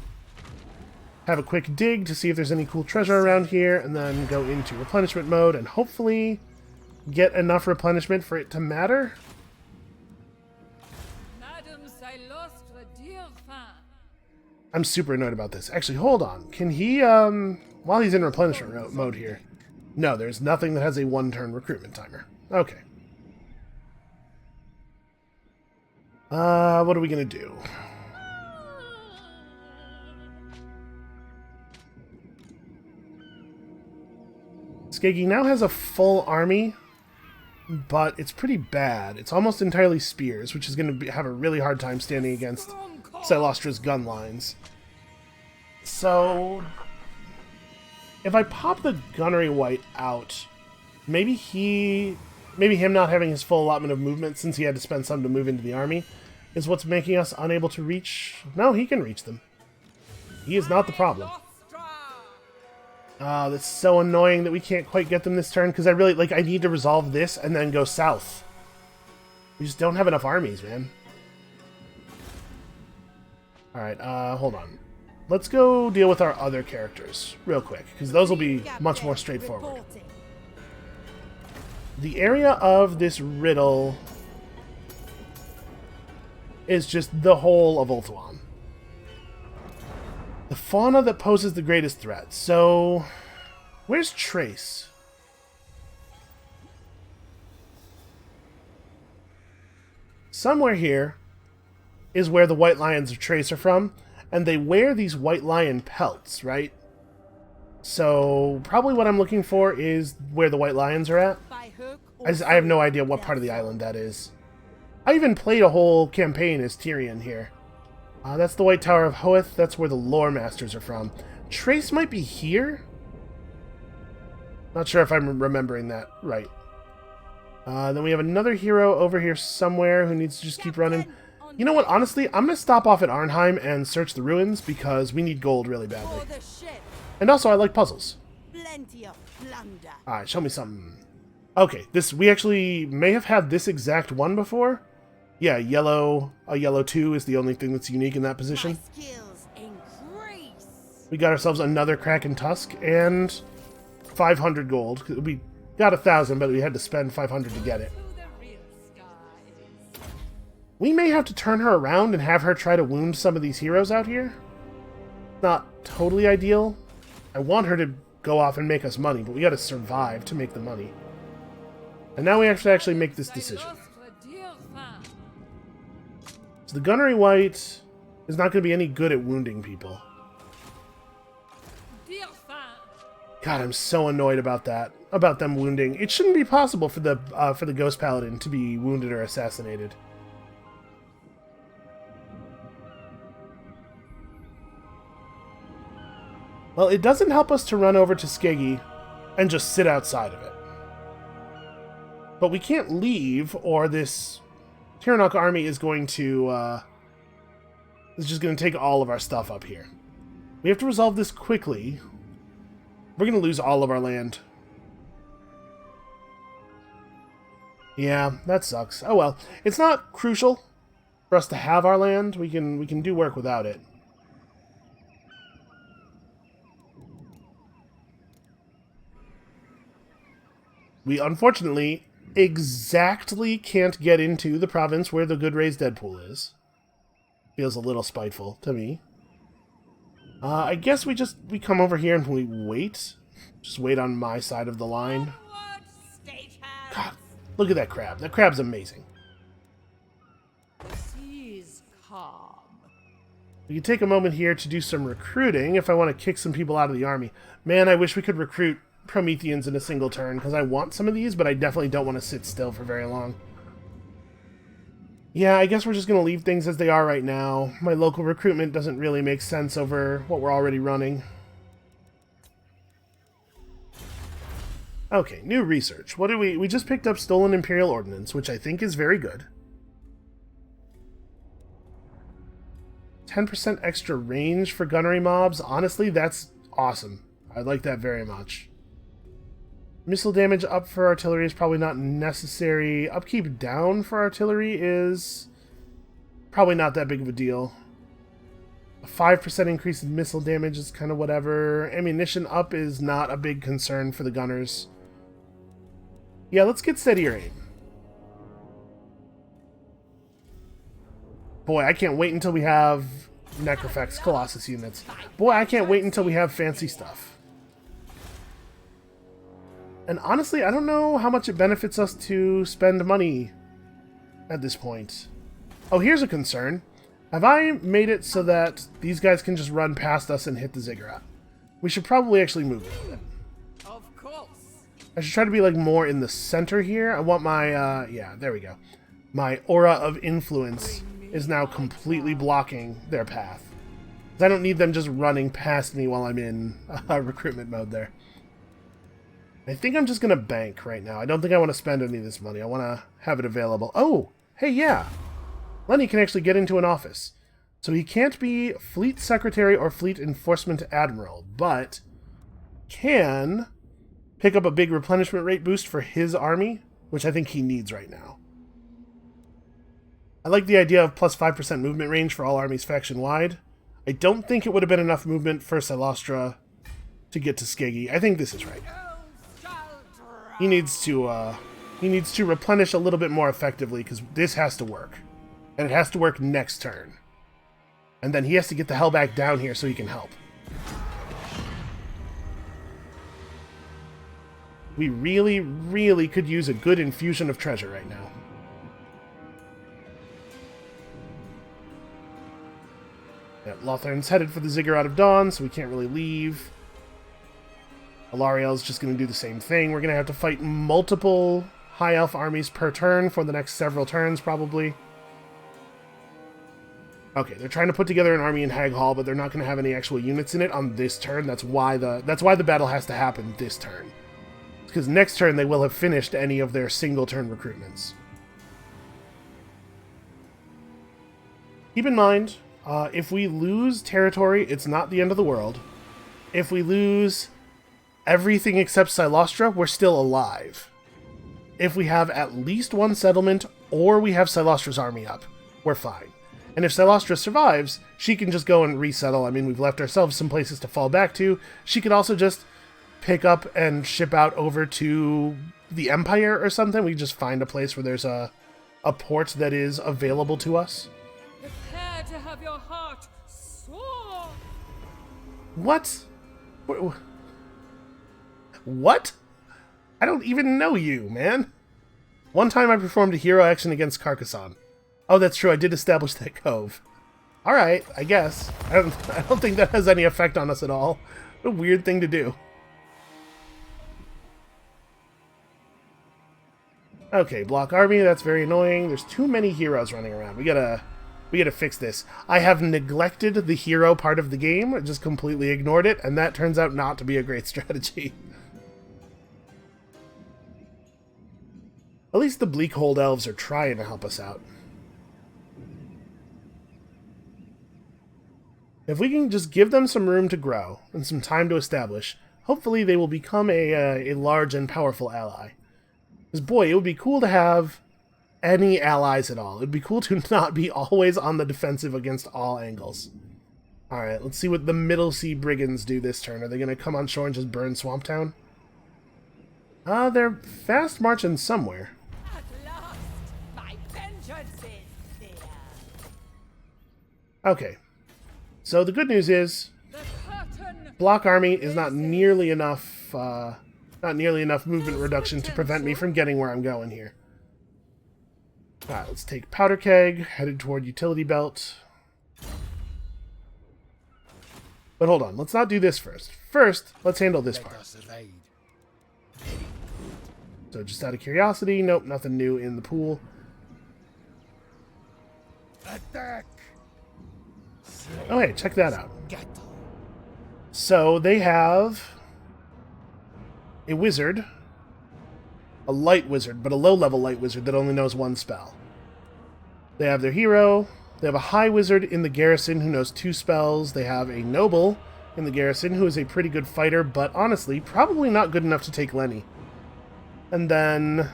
Have a quick dig to see if there's any cool treasure around here, and then go into replenishment mode, and hopefully get enough replenishment for it to matter. I'm super annoyed about this. Actually, hold on. Can he, while he's in replenishment mode here... No, there's nothing that has a one-turn recruitment timer. Okay. What are we gonna do? Skeggy now has a full army, but it's pretty bad. It's almost entirely spears, which is going to have a really hard time standing against Silostra's gun lines. So, if I pop the Gunnery Wight out, maybe him not having his full allotment of movement, since he had to spend some to move into the army, is what's making us unable to reach... No, he can reach them. He is not the problem. That's so annoying that we can't quite get them this turn, because I need to resolve this and then go south. We just don't have enough armies, man. Alright, hold on. Let's go deal with our other characters real quick, because those will be much more straightforward. The area of this riddle is just the whole of Ulthuan. The fauna that poses the greatest threat. So, where's Trace? Somewhere here is where the white lions of Trace are from, and they wear these white lion pelts, right? So, probably what I'm looking for is where the white lions are at. I have no idea what part of the island that is. I even played a whole campaign as Tyrion here. That's the White Tower of Hoeth. That's where the Lore Masters are from. Trace might be here? Not sure if I'm remembering that right. Then we have another hero over here somewhere who needs to just keep running. You know what? Honestly, I'm going to stop off at Arnheim and search the ruins because we need gold really badly. And also, I like puzzles. Alright, show me something. Okay, we actually may have had this exact one before. Yeah, a yellow 2 is the only thing that's unique in that position. We got ourselves another Kraken Tusk and 500 gold. We got 1,000, but we had to spend 500 to get it. We may have to turn her around and have her try to wound some of these heroes out here. Not totally ideal. I want her to go off and make us money, but we gotta survive to make the money. And now we have to actually make this decision. So the Gunnery Wight is not going to be any good at wounding people. God, I'm so annoyed about that. About them wounding. It shouldn't be possible for the Ghost Paladin to be wounded or assassinated. Well, it doesn't help us to run over to Skeggy and just sit outside of it. But we can't leave, or this Tyrannok army is going to, is just going to take all of our stuff up here. We have to resolve this quickly. We're going to lose all of our land. Yeah, that sucks. Oh well. It's not crucial for us to have our land. We can do work without it. We unfortunately exactly can't get into the province where the Good Rays Deadpool is. Feels a little spiteful to me. I guess we come over here and we wait. Just wait on my side of the line. God, look at that crab. That crab's amazing. Seas calm. We can take a moment here to do some recruiting if I want to kick some people out of the army. Man, I wish we could recruit Prometheans in a single turn, because I want some of these, but I definitely don't want to sit still for very long. Yeah, I guess we're just going to leave things as they are right now. My local recruitment doesn't really make sense over what we're already running. Okay, new research. What did we just picked up Stolen Imperial Ordnance, which I think is very good. 10% extra range for gunnery mobs. Honestly, that's awesome. I like that very much. Missile damage up for artillery is probably not necessary. Upkeep down for artillery is probably not that big of a deal. A 5% increase in missile damage is kind of whatever. Ammunition up is not a big concern for the gunners. Yeah, let's get steadier aim. Boy, I can't wait until we have Necrofex Colossus units. Boy, I can't wait until we have fancy stuff. And honestly, I don't know how much it benefits us to spend money at this point. Oh, here's a concern. Have I made it so that these guys can just run past us and hit the ziggurat? We should probably actually move a little bit. Of course. I should try to be like more in the center here. I want my, yeah, there we go. My aura of influence is now completely blocking their path. I don't need them just running past me while I'm in recruitment mode there. I think I'm just going to bank right now. I don't think I want to spend any of this money. I want to have it available. Oh, hey, yeah. Lenny can actually get into an office. So he can't be Fleet Secretary or Fleet Enforcement Admiral, but can pick up a big replenishment rate boost for his army, which I think he needs right now. I like the idea of plus 5% movement range for all armies faction-wide. I don't think it would have been enough movement for Silostra to get to Skeggy. I think this is right. He needs to replenish a little bit more effectively, because this has to work. And it has to work next turn. And then he has to get the hell back down here so he can help. We really, really could use a good infusion of treasure right now. Yeah, Lothern's headed for the Ziggurat of Dawn, so we can't really leave. Alariel's just going to do the same thing. We're going to have to fight multiple High Elf armies per turn for the next several turns, probably. Okay, they're trying to put together an army in Hag Hall, but they're not going to have any actual units in it on this turn. That's why the battle has to happen this turn. Because next turn they will have finished any of their single-turn recruitments. Keep in mind, if we lose territory, it's not the end of the world. If we lose everything except Silostra, we're still alive. If we have at least one settlement, or we have Silostra's army up, we're fine. And if Silostra survives, she can just go and resettle. I mean, we've left ourselves some places to fall back to. She could also just pick up and ship out over to the Empire or something. We just find a place where there's a port that is available to us. Prepare to have your heart soar. What? What? I don't even know you, man. One time I performed a hero action against Carcassonne. Oh, that's true. I did establish that cove. All right, I guess. I don't think that has any effect on us at all. What a weird thing to do. Okay, block army. That's very annoying. There's too many heroes running around. We gotta fix this. I have neglected the hero part of the game. I just completely ignored it, and that turns out not to be a great strategy. At least the Bleakhold elves are trying to help us out. If we can just give them some room to grow and some time to establish, hopefully they will become a large and powerful ally. Because boy, it would be cool to have any allies at all. It would be cool to not be always on the defensive against all angles. Alright, let's see what the Middle Sea Brigands do this turn. Are they going to come on shore and just burn Swamp Town? They're fast marching somewhere. At last, my vengeance is here. Okay. So the good news is, The block army is not nearly enough movement reduction to prevent me from getting where I'm going here. Alright, let's take powder keg, headed toward utility belt. But hold on, let's not do this first. First, let's handle this Let part. us evade. So just out of curiosity, nope, nothing new in the pool. Attack! Oh hey, check that out. Cattle. So they have a wizard, a light wizard, but a low-level light wizard that only knows one spell. They have their hero. They have a high wizard in the garrison who knows 2 spells. They have a noble in the garrison who is a pretty good fighter, but honestly, probably not good enough to take Lenny. And then,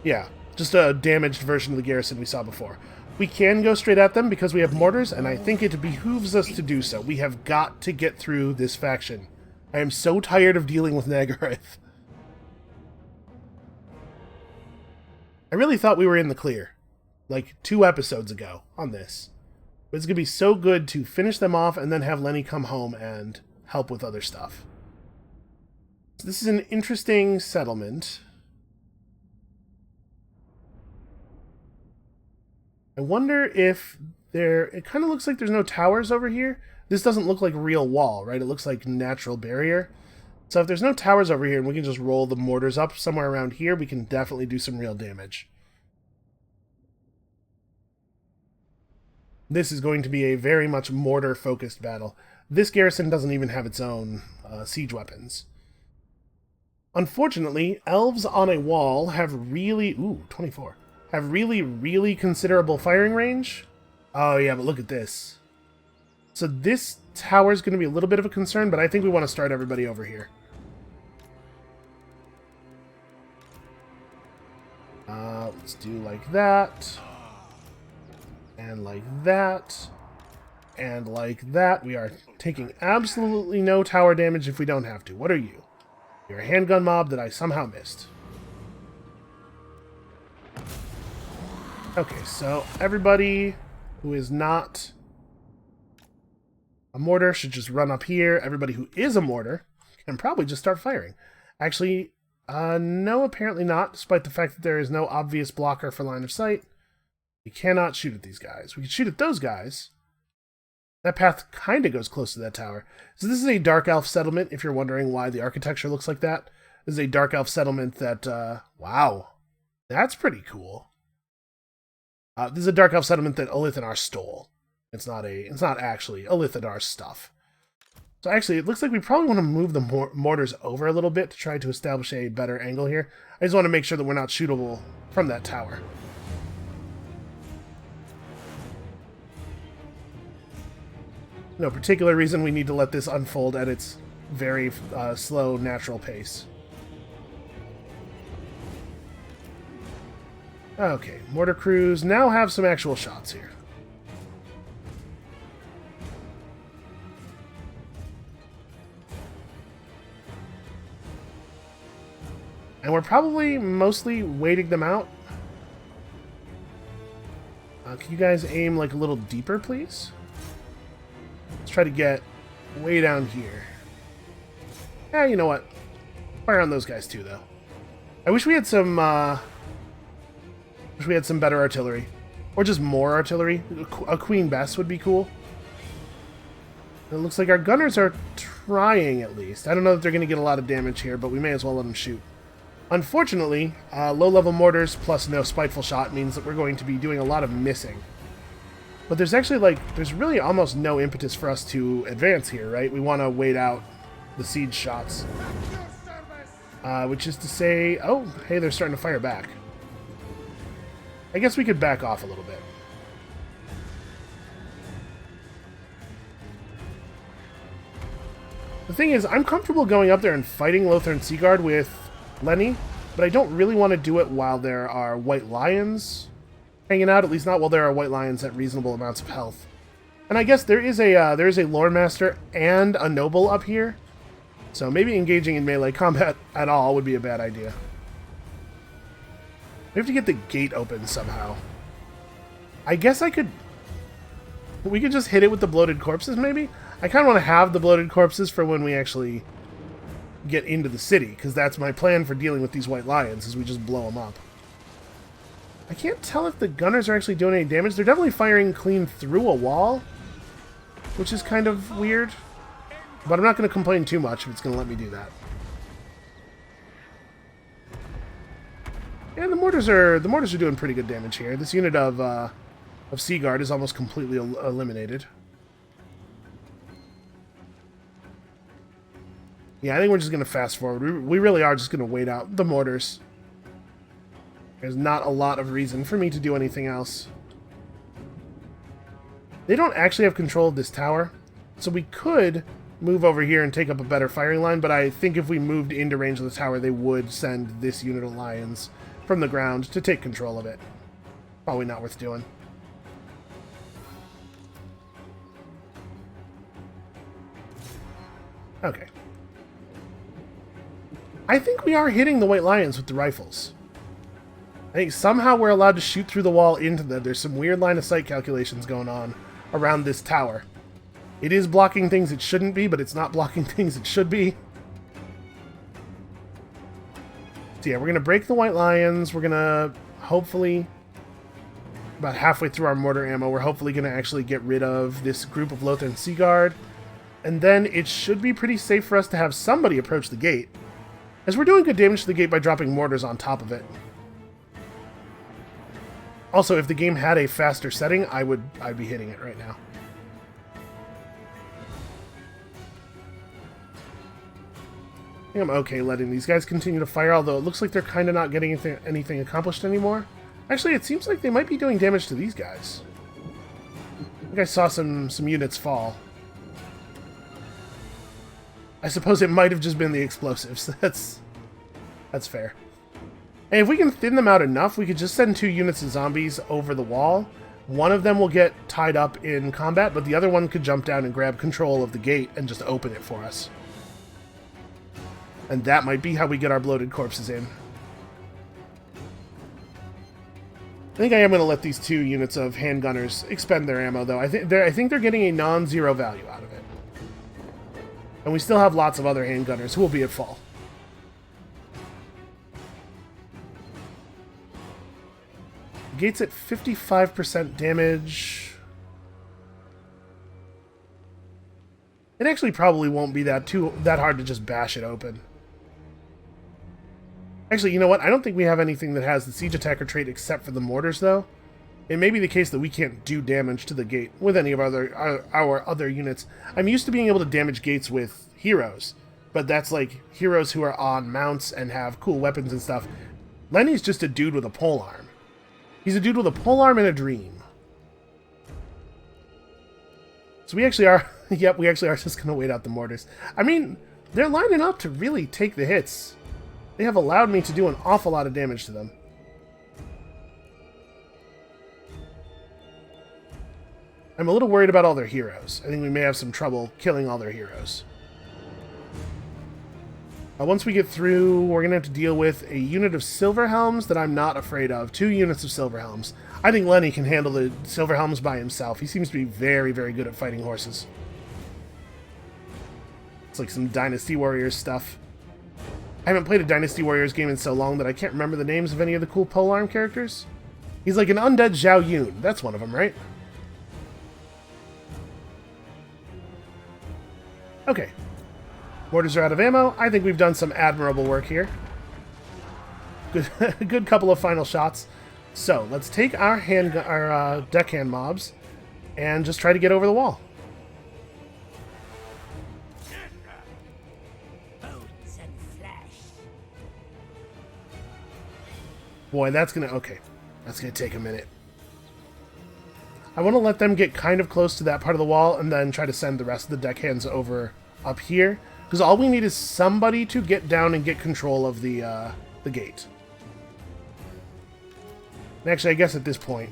yeah, just a damaged version of the garrison we saw before. We can go straight at them because we have mortars, and I think it behooves us to do so. We have got to get through this faction. I am so tired of dealing with Nagaroth. I really thought we were in the clear, like 2 episodes ago on this. But it's going to be so good to finish them off and then have Lenny come home and help with other stuff. So this is an interesting settlement. I wonder if it kind of looks like there's no towers over here. This doesn't look like real wall, right? It looks like natural barrier. So if there's no towers over here and we can just roll the mortars up somewhere around here, we can definitely do some real damage. This is going to be a very much mortar-focused battle. This garrison doesn't even have its own siege weapons. Unfortunately, elves on a wall have really... Ooh, 24. Have really considerable firing range. Oh yeah, but look at this. So this tower is going to be a little bit of a concern, but I think we want to start everybody over here. Let's do like that. And like that. And like that. We are taking absolutely no tower damage if we don't have to. What are you? You're a handgun mob that I somehow missed. Okay, so everybody who is not a mortar should just run up here. Everybody who is a mortar can probably just start firing. Actually, no, apparently not, despite the fact that there is no obvious blocker for line of sight. We cannot shoot at these guys. We can shoot at those guys. That path kind of goes close to that tower. So this is a dark elf settlement, if you're wondering why the architecture looks like that. This is a dark elf settlement that, wow, that's pretty cool. This is a dark elf settlement that Olithanar stole. It's not actually Olithanar's stuff. So actually, it looks like we probably want to move the mortars over a little bit to try to establish a better angle here. I just want to make sure that we're not shootable from that tower. No particular reason we need to let this unfold at its very slow, natural pace. Okay, mortar crews now have some actual shots here. And we're probably mostly waiting them out. Can you guys aim like a little deeper, please? Let's try to get way down here. Yeah, you know what? Fire on those guys too, though. I wish we had some better artillery. Or just more artillery. A Queen Bess would be cool. It looks like our gunners are trying, at least. I don't know that they're going to get a lot of damage here, but we may as well let them shoot. Unfortunately, low-level mortars plus no spiteful shot means that we're going to be doing a lot of missing. But there's actually, there's really almost no impetus for us to advance here, right? We want to wait out the siege shots. Which is to say... Oh, hey, they're starting to fire back. I guess we could back off a little bit. The thing is, I'm comfortable going up there and fighting Lothar and Seaguard with Lenny, but I don't really want to do it while there are white lions hanging out, at least not while there are white lions at reasonable amounts of health. And I guess there is a Lore Master and a Noble up here, so maybe engaging in melee combat at all would be a bad idea. We have to get the gate open somehow. I guess we could just hit it with the bloated corpses, maybe? I kind of want to have the bloated corpses for when we actually get into the city, because that's my plan for dealing with these white lions, is we just blow them up. I can't tell if the gunners are actually doing any damage. They're definitely firing clean through a wall, which is kind of weird. But I'm not going to complain too much if it's going to let me do that. And the mortars are doing pretty good damage here. This unit of Sea Guard is almost completely eliminated. Yeah, I think we're just going to fast forward. We really are just going to wait out the mortars. There's not a lot of reason for me to do anything else. They don't actually have control of this tower, so we could move over here and take up a better firing line, but I think if we moved into range of the tower, they would send this unit of lions from the ground to take control of it. Probably not worth doing. Okay. I think we are hitting the white lions with the rifles. I think somehow we're allowed to shoot through the wall into them. There's some weird line of sight calculations going on around this tower. It is blocking things it shouldn't be, but it's not blocking things it should be. So yeah, we're going to break the white lions. We're going to hopefully, about halfway through our mortar ammo, we're hopefully going to actually get rid of this group of Lothran Sea Guard. And then it should be pretty safe for us to have somebody approach the gate, as we're doing good damage to the gate by dropping mortars on top of it. Also, if the game had a faster setting, I'd be hitting it right now. I think I'm okay letting these guys continue to fire, although it looks like they're kind of not getting anything accomplished anymore. Actually, it seems like they might be doing damage to these guys. I think I saw some units fall. I suppose it might have just been the explosives. That's fair. And if we can thin them out enough, we could just send 2 units of zombies over the wall. One of them will get tied up in combat, but the other one could jump down and grab control of the gate and just open it for us. And that might be how we get our bloated corpses in. I think I am going to let these 2 units of handgunners expend their ammo, though. I think they're getting a non-zero value out of it. And we still have lots of other handgunners who will be at fall. Gate's at 55% damage. It actually probably won't be that hard to just bash it open. Actually, you know what? I don't think we have anything that has the siege attacker trait except for the mortars, though. It may be the case that we can't do damage to the gate with any of our other units. I'm used to being able to damage gates with heroes, but that's like heroes who are on mounts and have cool weapons and stuff. Lenny's just a dude with a polearm. He's a dude with a polearm and a dream. So we actually are... Yep, we actually are just going to wait out the mortars. I mean, they're lining up to really take the hits. They have allowed me to do an awful lot of damage to them. I'm a little worried about all their heroes. I think we may have some trouble killing all their heroes. Once we get through, we're going to have to deal with a unit of Silverhelms that I'm not afraid of. 2 units of Silverhelms. I think Lenny can handle the Silverhelms by himself. He seems to be very, very good at fighting horses. It's like some Dynasty Warriors stuff. I haven't played a Dynasty Warriors game in so long that I can't remember the names of any of the cool polearm characters. He's like an undead Zhao Yun. That's one of them, right? Okay. Mortars are out of ammo. I think we've done some admirable work here. Good, a good couple of final shots. So, let's take our deckhand mobs and just try to get over the wall. Bones and flesh. Boy, that's gonna... Okay. That's gonna take a minute. I want to let them get kind of close to that part of the wall and then try to send the rest of the deckhands over up here. Because all we need is somebody to get down and get control of the gate. And actually, I guess at this point...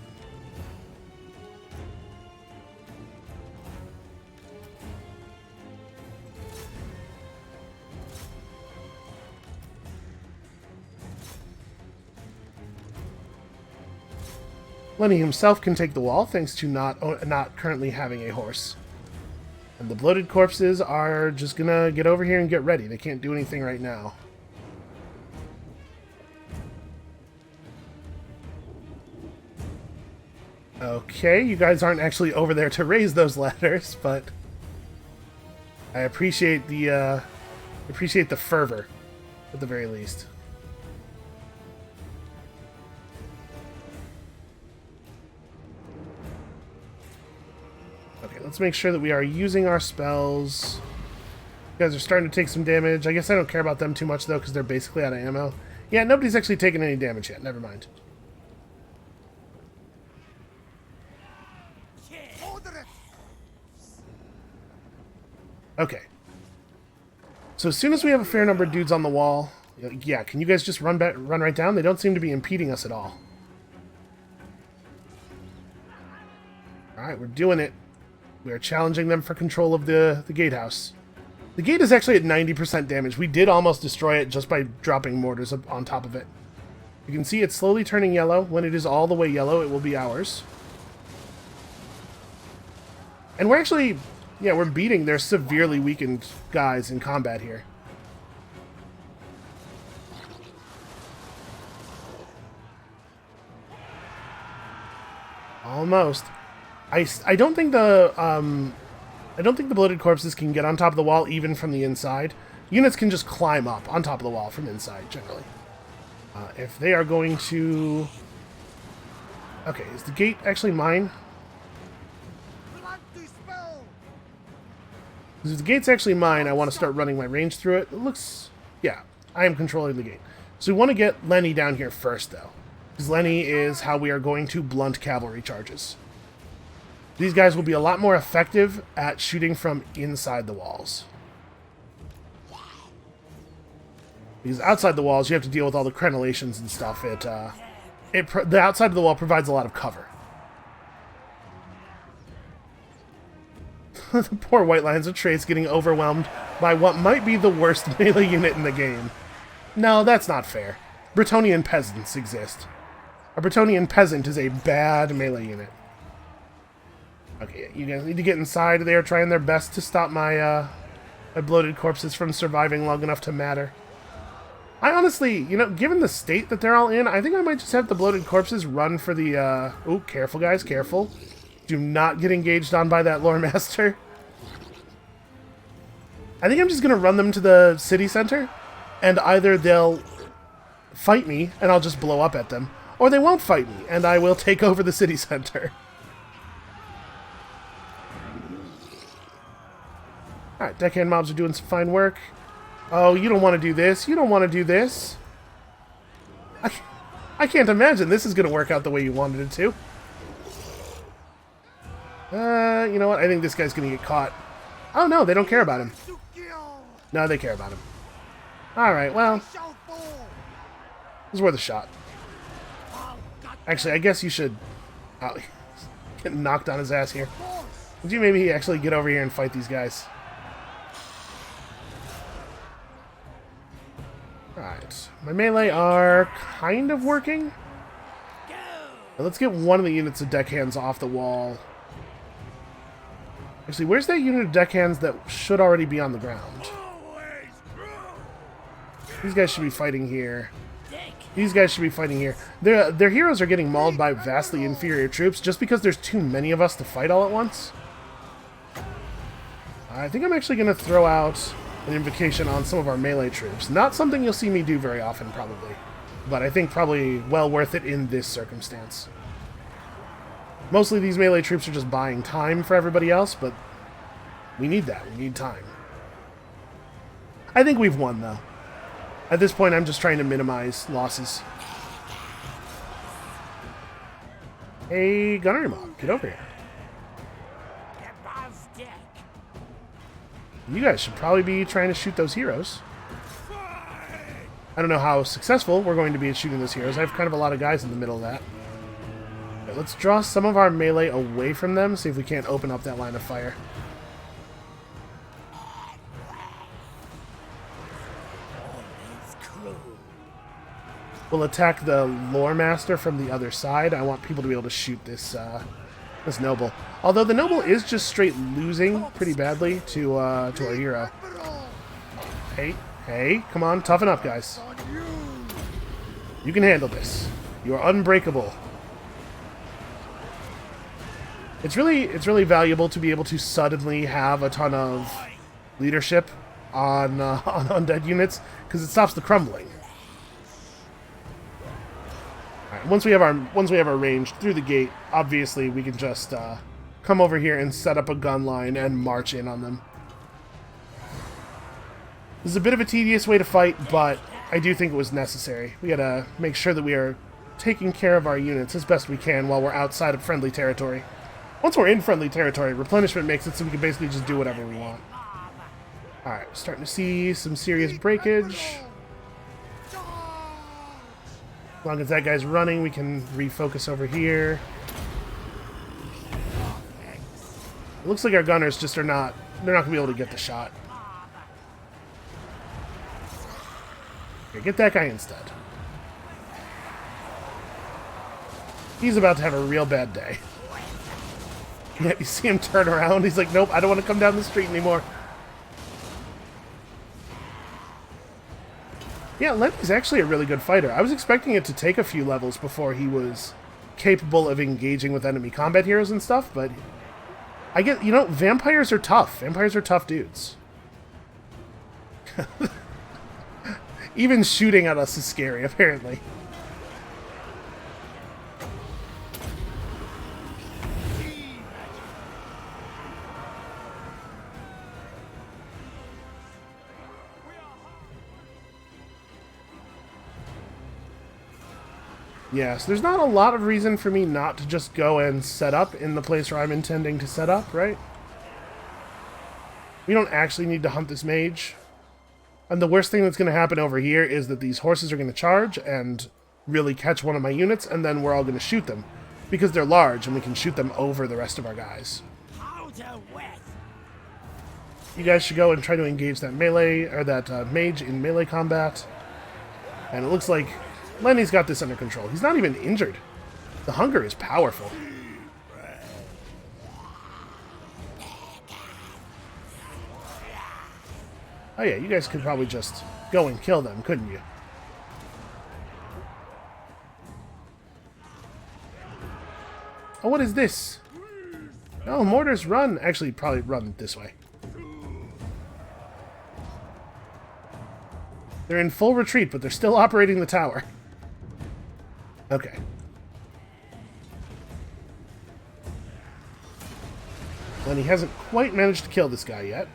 Lenny himself can take the wall, thanks to not currently having a horse. And the bloated corpses are just gonna get over here and get ready. They can't do anything right now. Okay, you guys aren't actually over there to raise those ladders, but I appreciate the fervor, at the very least. Okay, let's make sure that we are using our spells. You guys are starting to take some damage. I guess I don't care about them too much, though, because they're basically out of ammo. Yeah, nobody's actually taken any damage yet. Never mind. Okay. So as soon as we have a fair number of dudes on the wall, yeah, can you guys just run right down? They don't seem to be impeding us at all. Alright, we're doing it. We are challenging them for control of the gatehouse. The gate is actually at 90% damage. We did almost destroy it just by dropping mortars on top of it. You can see it's slowly turning yellow. When it is all the way yellow, it will be ours. And we're actually... yeah, we're beating their severely weakened guys in combat here. Almost. I don't think the bloated corpses can get on top of the wall even from the inside. Units can just climb up on top of the wall from inside generally. If they are going to... okay, is the gate actually mine? If the gate's actually mine, I want to start running my range through it. It looks... yeah, I am controlling the gate. So we want to get Lenny down here first, though. Because Lenny is how we are going to blunt cavalry charges. These guys will be a lot more effective at shooting from inside the walls. Because outside the walls, you have to deal with all the crenellations and stuff. The outside of the wall provides a lot of cover. The poor White Lions of Trace getting overwhelmed by what might be the worst melee unit in the game. No, that's not fair. Bretonnian peasants exist. A Bretonnian peasant is a bad melee unit. Okay, you guys need to get inside. They are trying their best to stop my bloated corpses from surviving long enough to matter. I honestly, given the state that they're all in, I think I might just have the bloated corpses run for the... oh, careful, guys, careful. Do not get engaged on by that lore master. I think I'm just going to run them to the city center, and either they'll fight me, and I'll just blow up at them, or they won't fight me, and I will take over the city center. Alright, deckhand mobs are doing some fine work. Oh, you don't want to do this. You don't want to do this. I can't imagine this is going to work out the way you wanted it to. You know what? I think this guy's going to get caught. Oh, no, they don't care about him. No, they care about him. Alright, well. This is worth a shot. Actually, I guess you should... oh, get knocked on his ass here. Would you maybe actually get over here and fight these guys? Alright. My melee are kind of working. Now, let's get one of the units of deckhands off the wall. Actually, where's that unit of deckhands that should already be on the ground? These guys should be fighting here. These guys should be fighting here. Their heroes are getting mauled by vastly inferior troops just because there's too many of us to fight all at once. I think I'm actually going to throw out an invocation on some of our melee troops. Not something you'll see me do very often, probably. But I think probably well worth it in this circumstance. Mostly these melee troops are just buying time for everybody else, but we need that. We need time. I think we've won, though. At this point, I'm just trying to minimize losses. Hey, gunnery mob, get over here. You guys should probably be trying to shoot those heroes. I don't know how successful we're going to be at shooting those heroes. I have kind of a lot of guys in the middle of that. Okay, let's draw some of our melee away from them, see if we can't open up that line of fire. We'll attack the lore master from the other side. I want people to be able to shoot this This noble. Although the noble is just straight losing pretty badly to our hero. Hey, hey, come on, toughen up, guys. You can handle this. You are unbreakable. It's really valuable to be able to suddenly have a ton of leadership on undead units because it stops the crumbling. All right, once we have our range through the gate, obviously we can just come over here and set up a gun line and march in on them. This is a bit of a tedious way to fight, but I do think it was necessary. We gotta make sure that we are taking care of our units as best we can while we're outside of friendly territory. Once we're in friendly territory, replenishment makes it so we can basically just do whatever we want. Alright, starting to see some serious breakage. As long as that guy's running, we can refocus over here. It looks like our gunners just they're not going to be able to get the shot. Okay, get that guy instead. He's about to have a real bad day. Yeah, you see him turn around. He's like, nope, I don't want to come down the street anymore. Yeah, Lenny's actually a really good fighter. I was expecting it to take a few levels before he was capable of engaging with enemy combat heroes and stuff, but I get, you know, vampires are tough. Vampires are tough dudes. Even shooting at us is scary, apparently. Yes, there's not a lot of reason for me not to just go and set up in the place where I'm intending to set up, right? We don't actually need to hunt this mage. And the worst thing that's going to happen over here is that these horses are going to charge and really catch one of my units, and then we're all going to shoot them. Because they're large, and we can shoot them over the rest of our guys. You guys should go and try to engage that melee, or that mage in melee combat. And it looks like Lenny's got this under control. He's not even injured. The hunger is powerful. Oh yeah, you guys could probably just go and kill them, couldn't you? Oh, what is this? Oh, mortars run. Actually, probably run this way. They're in full retreat, but they're still operating the tower. Okay. And he hasn't quite managed to kill this guy yet.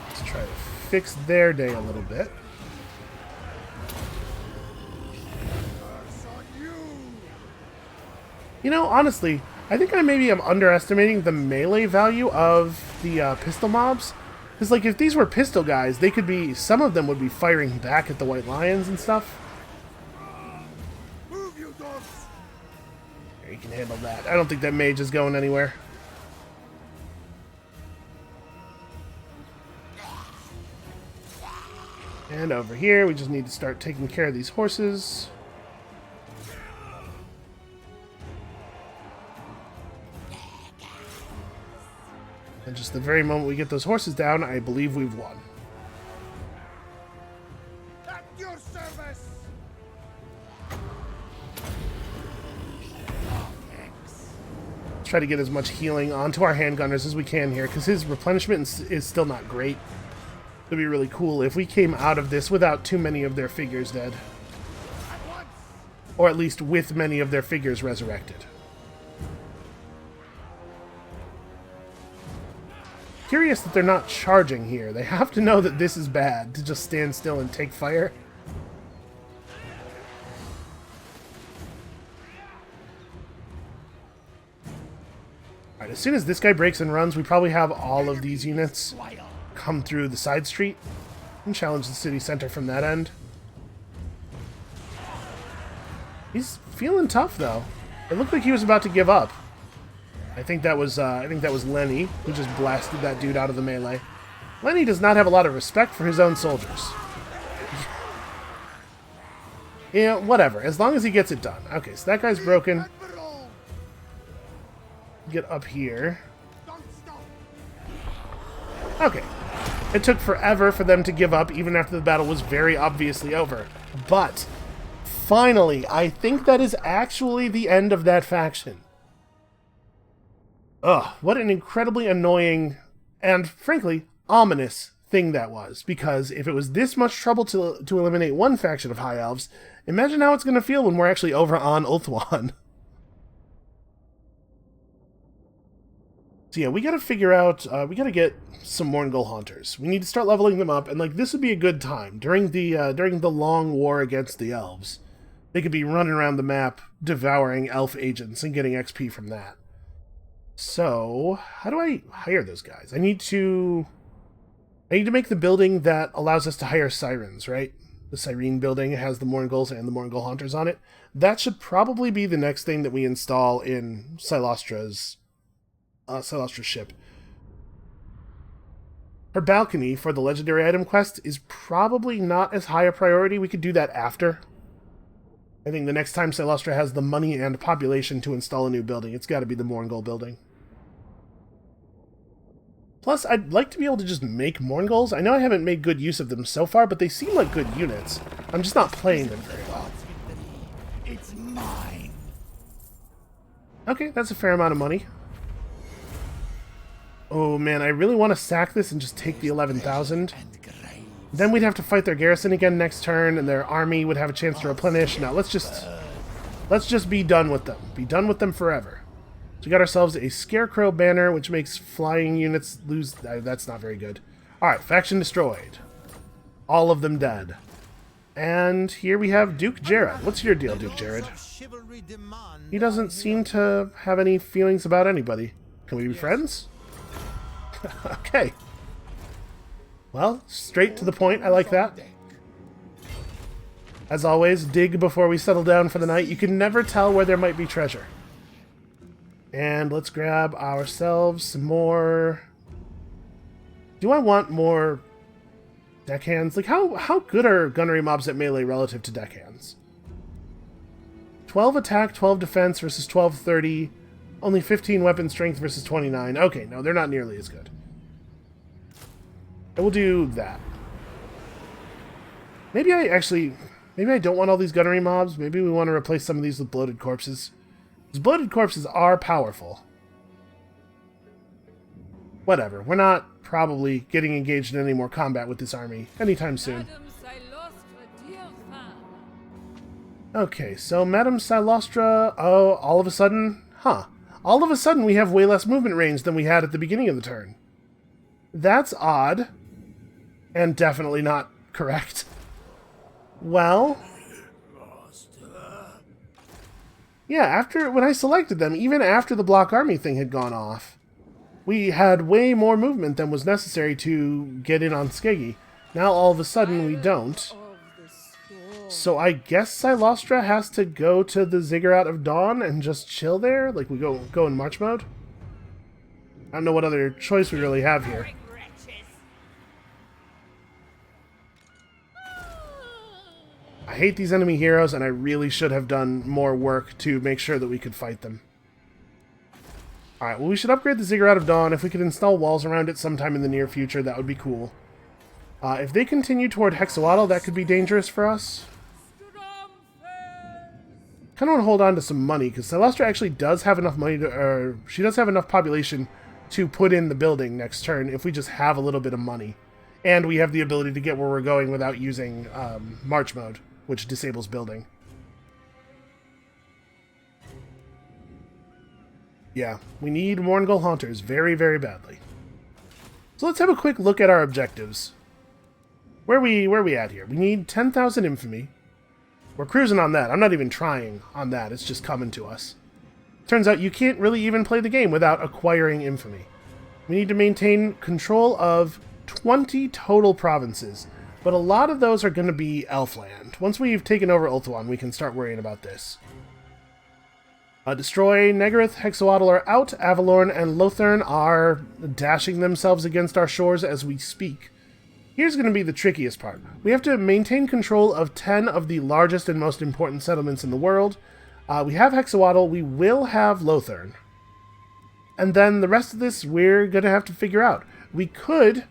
Let's try to fix their day a little bit. You know, honestly, I think I maybe am underestimating the melee value of the pistol mobs. Because, like, if these were pistol guys, they could be, some of them would be firing back at the white lions and stuff. Move, you dogs. Here, you can handle that. I don't think that mage is going anywhere. And over here, we just need to start taking care of these horses. And just the very moment we get those horses down, I believe we've won. At your service. Let's try to get as much healing onto our handgunners as we can here, because his replenishment is still not great. It would be really cool if we came out of this without too many of their figures dead. Or at least with many of their figures resurrected. Curious that they're not charging here. They have to know that this is bad to just stand still and take fire. Alright, as soon as this guy breaks and runs, we probably have all of these units come through the side street and challenge the city center from that end. He's feeling tough though. It looked like he was about to give up. I think that was Lenny who just blasted that dude out of the melee. Lenny does not have a lot of respect for his own soldiers. Yeah, whatever. As long as he gets it done. Okay, so that guy's broken. Get up here. Okay. It took forever for them to give up, even after the battle was very obviously over. But, finally, I think that is actually the end of that faction. Ugh, what an incredibly annoying and, frankly, ominous thing that was. Because if it was this much trouble to eliminate one faction of High Elves, imagine how it's going to feel when we're actually over on Ulthuan. So yeah, we gotta figure out, we gotta get some Mourngul Haunters. We need to start leveling them up, and like this would be a good time during the long war against the elves. They could be running around the map, devouring elf agents and getting XP from that. So, how do I hire those guys? I need to make the building that allows us to hire sirens, right? The Siren building has the Mournguls and the Mourngul Haunters on it. That should probably be the next thing that we install in Silostra's ship. Her balcony for the legendary item quest is probably not as high a priority. We could do that after. I think the next time Silostra has the money and population to install a new building, it's got to be the Mourngul building. Plus, I'd like to be able to just make Mournguls. I know I haven't made good use of them so far, but they seem like good units. I'm just not playing them very well. It's mine. Okay, that's a fair amount of money. Oh man, I really want to sack this and just take the 11,000. Then we'd have to fight their garrison again next turn, and their army would have a chance to replenish. Now, let's just be done with them. Be done with them forever. So we got ourselves a Scarecrow banner, which makes flying units lose... that's not very good. Alright, faction destroyed. All of them dead. And here we have Duke Jared. What's your deal, Duke Jared? He doesn't seem to have any feelings about anybody. Can we be friends? Okay. Well, straight to the point. I like that. As always, dig before we settle down for the night. You can never tell where there might be treasure. And let's grab ourselves some more... Do I want more deckhands? Like, how good are gunnery mobs at melee relative to deckhands? 12 attack, 12 defense versus 1230. Only 15 weapon strength versus 29. Okay, no, they're not nearly as good. I will do that. Maybe I don't want all these gunnery mobs. Maybe we want to replace some of these with bloated corpses. Because bloated corpses are powerful. Whatever. We're not probably getting engaged in any more combat with this army anytime soon. Okay, so Madame Silostra... Oh, all of a sudden... Huh. All of a sudden we have way less movement range than we had at the beginning of the turn. That's odd. And definitely not correct. Well... Yeah, when I selected them, even after the block army thing had gone off, we had way more movement than was necessary to get in on Skeggy. Now all of a sudden we don't. So I guess Silostra has to go to the Ziggurat of Dawn and just chill there? Like we go in March mode? I don't know what other choice we really have here. I hate these enemy heroes, and I really should have done more work to make sure that we could fight them. Alright, well we should upgrade the Ziggurat of Dawn. If we could install walls around it sometime in the near future, that would be cool. If they continue toward Hexawatl, that could be dangerous for us. Kind of want to hold on to some money, because Silostra actually does have enough money to... she does have enough population to put in the building next turn if we just have a little bit of money. And we have the ability to get where we're going without using March mode, which disables building. Yeah, we need Mourngul Haunters very, very badly. So let's have a quick look at our objectives. Where are we at here? We need 10,000 infamy. We're cruising on that. I'm not even trying on that. It's just coming to us. Turns out you can't really even play the game without acquiring infamy. We need to maintain control of 20 total provinces, but a lot of those are going to be Elfland. Once we've taken over Ulthuan, we can start worrying about this. Destroy, Negareth, Hexawaddle are out. Avalorn and Lothern are dashing themselves against our shores as we speak. Here's going to be the trickiest part. We have to maintain control of 10 of the largest and most important settlements in the world. We have Hexawaddle, we will have Lothern. And then the rest of this we're going to have to figure out. We could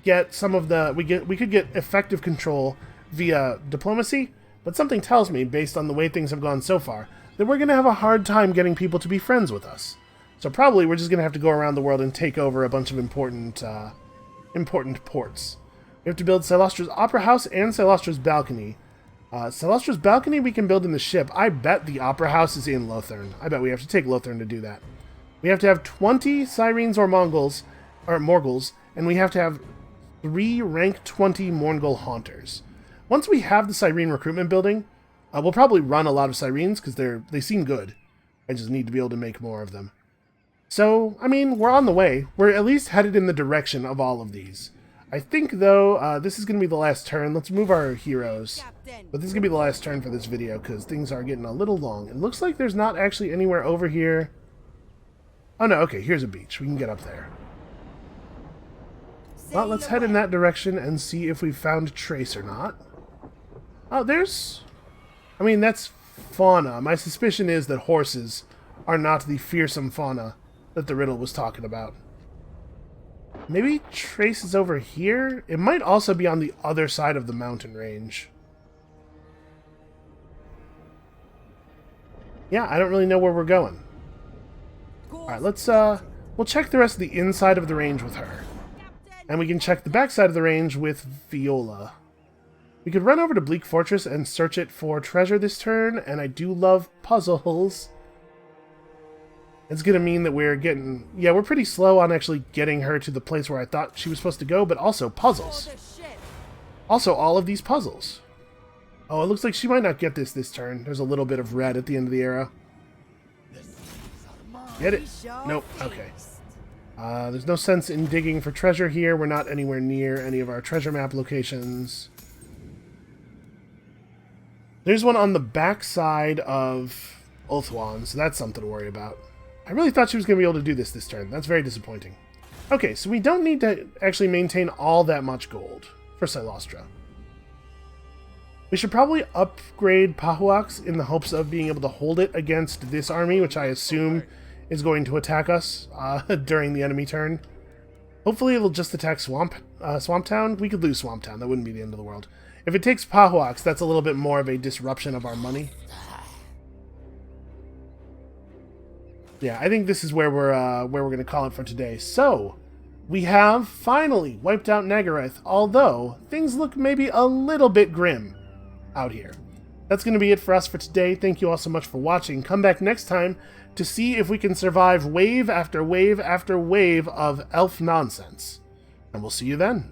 get some of the... We could get effective control via diplomacy, but something tells me, based on the way things have gone so far, that we're going to have a hard time getting people to be friends with us. So probably we're just going to have to go around the world and take over a bunch of important ports. We have to build Silostra's Opera House and Silostra's Balcony. Silostra's Balcony we can build in the ship. I bet the Opera House is in Lothern. I bet we have to take Lothern to do that. We have to have 20 Syrenes or Morgals, and we have to have 3 rank 20 Morgul Haunters. Once we have the Cyrene recruitment building, we'll probably run a lot of Syrenes, because they seem good. I just need to be able to make more of them. So, I mean, we're on the way. We're at least headed in the direction of all of these. I think, though, this is going to be the last turn. Let's move our heroes. But this is going to be the last turn for this video, because things are getting a little long. It looks like there's not actually anywhere over here. Oh, no, okay, here's a beach. We can get up there. Well, let's head in that direction and see if we've found Trace or not. Oh, there's... I mean, that's fauna. My suspicion is that horses are not the fearsome fauna that the riddle was talking about. Maybe Trace is over here? It might also be on the other side of the mountain range. Yeah, I don't really know where we're going. Alright, let's, we'll check the rest of the inside of the range with her. And we can check the backside of the range with Viola. We could run over to Bleak Fortress and search it for treasure this turn, and I do love puzzles. It's going to mean that we're getting... Yeah, we're pretty slow on actually getting her to the place where I thought she was supposed to go, but also puzzles. Also, all of these puzzles. Oh, it looks like she might not get this turn. There's a little bit of red at the end of the arrow. Get it? Nope. Okay. There's no sense in digging for treasure here. We're not anywhere near any of our treasure map locations. There's one on the back side of Ulthuan, so that's something to worry about. I really thought she was going to be able to do this turn. That's very disappointing. Okay, so we don't need to actually maintain all that much gold for Silostra. We should probably upgrade Pahuax in the hopes of being able to hold it against this army, which I assume is going to attack us during the enemy turn. Hopefully it'll just attack Swamp Town. We could lose Swamp Town. That wouldn't be the end of the world. If it takes Pahuax, that's a little bit more of a disruption of our money. Yeah, I think this is where we're going to call it for today. So, we have finally wiped out Negareth, although things look maybe a little bit grim out here. That's going to be it for us for today. Thank you all so much for watching. Come back next time to see if we can survive wave after wave after wave of elf nonsense. And we'll see you then.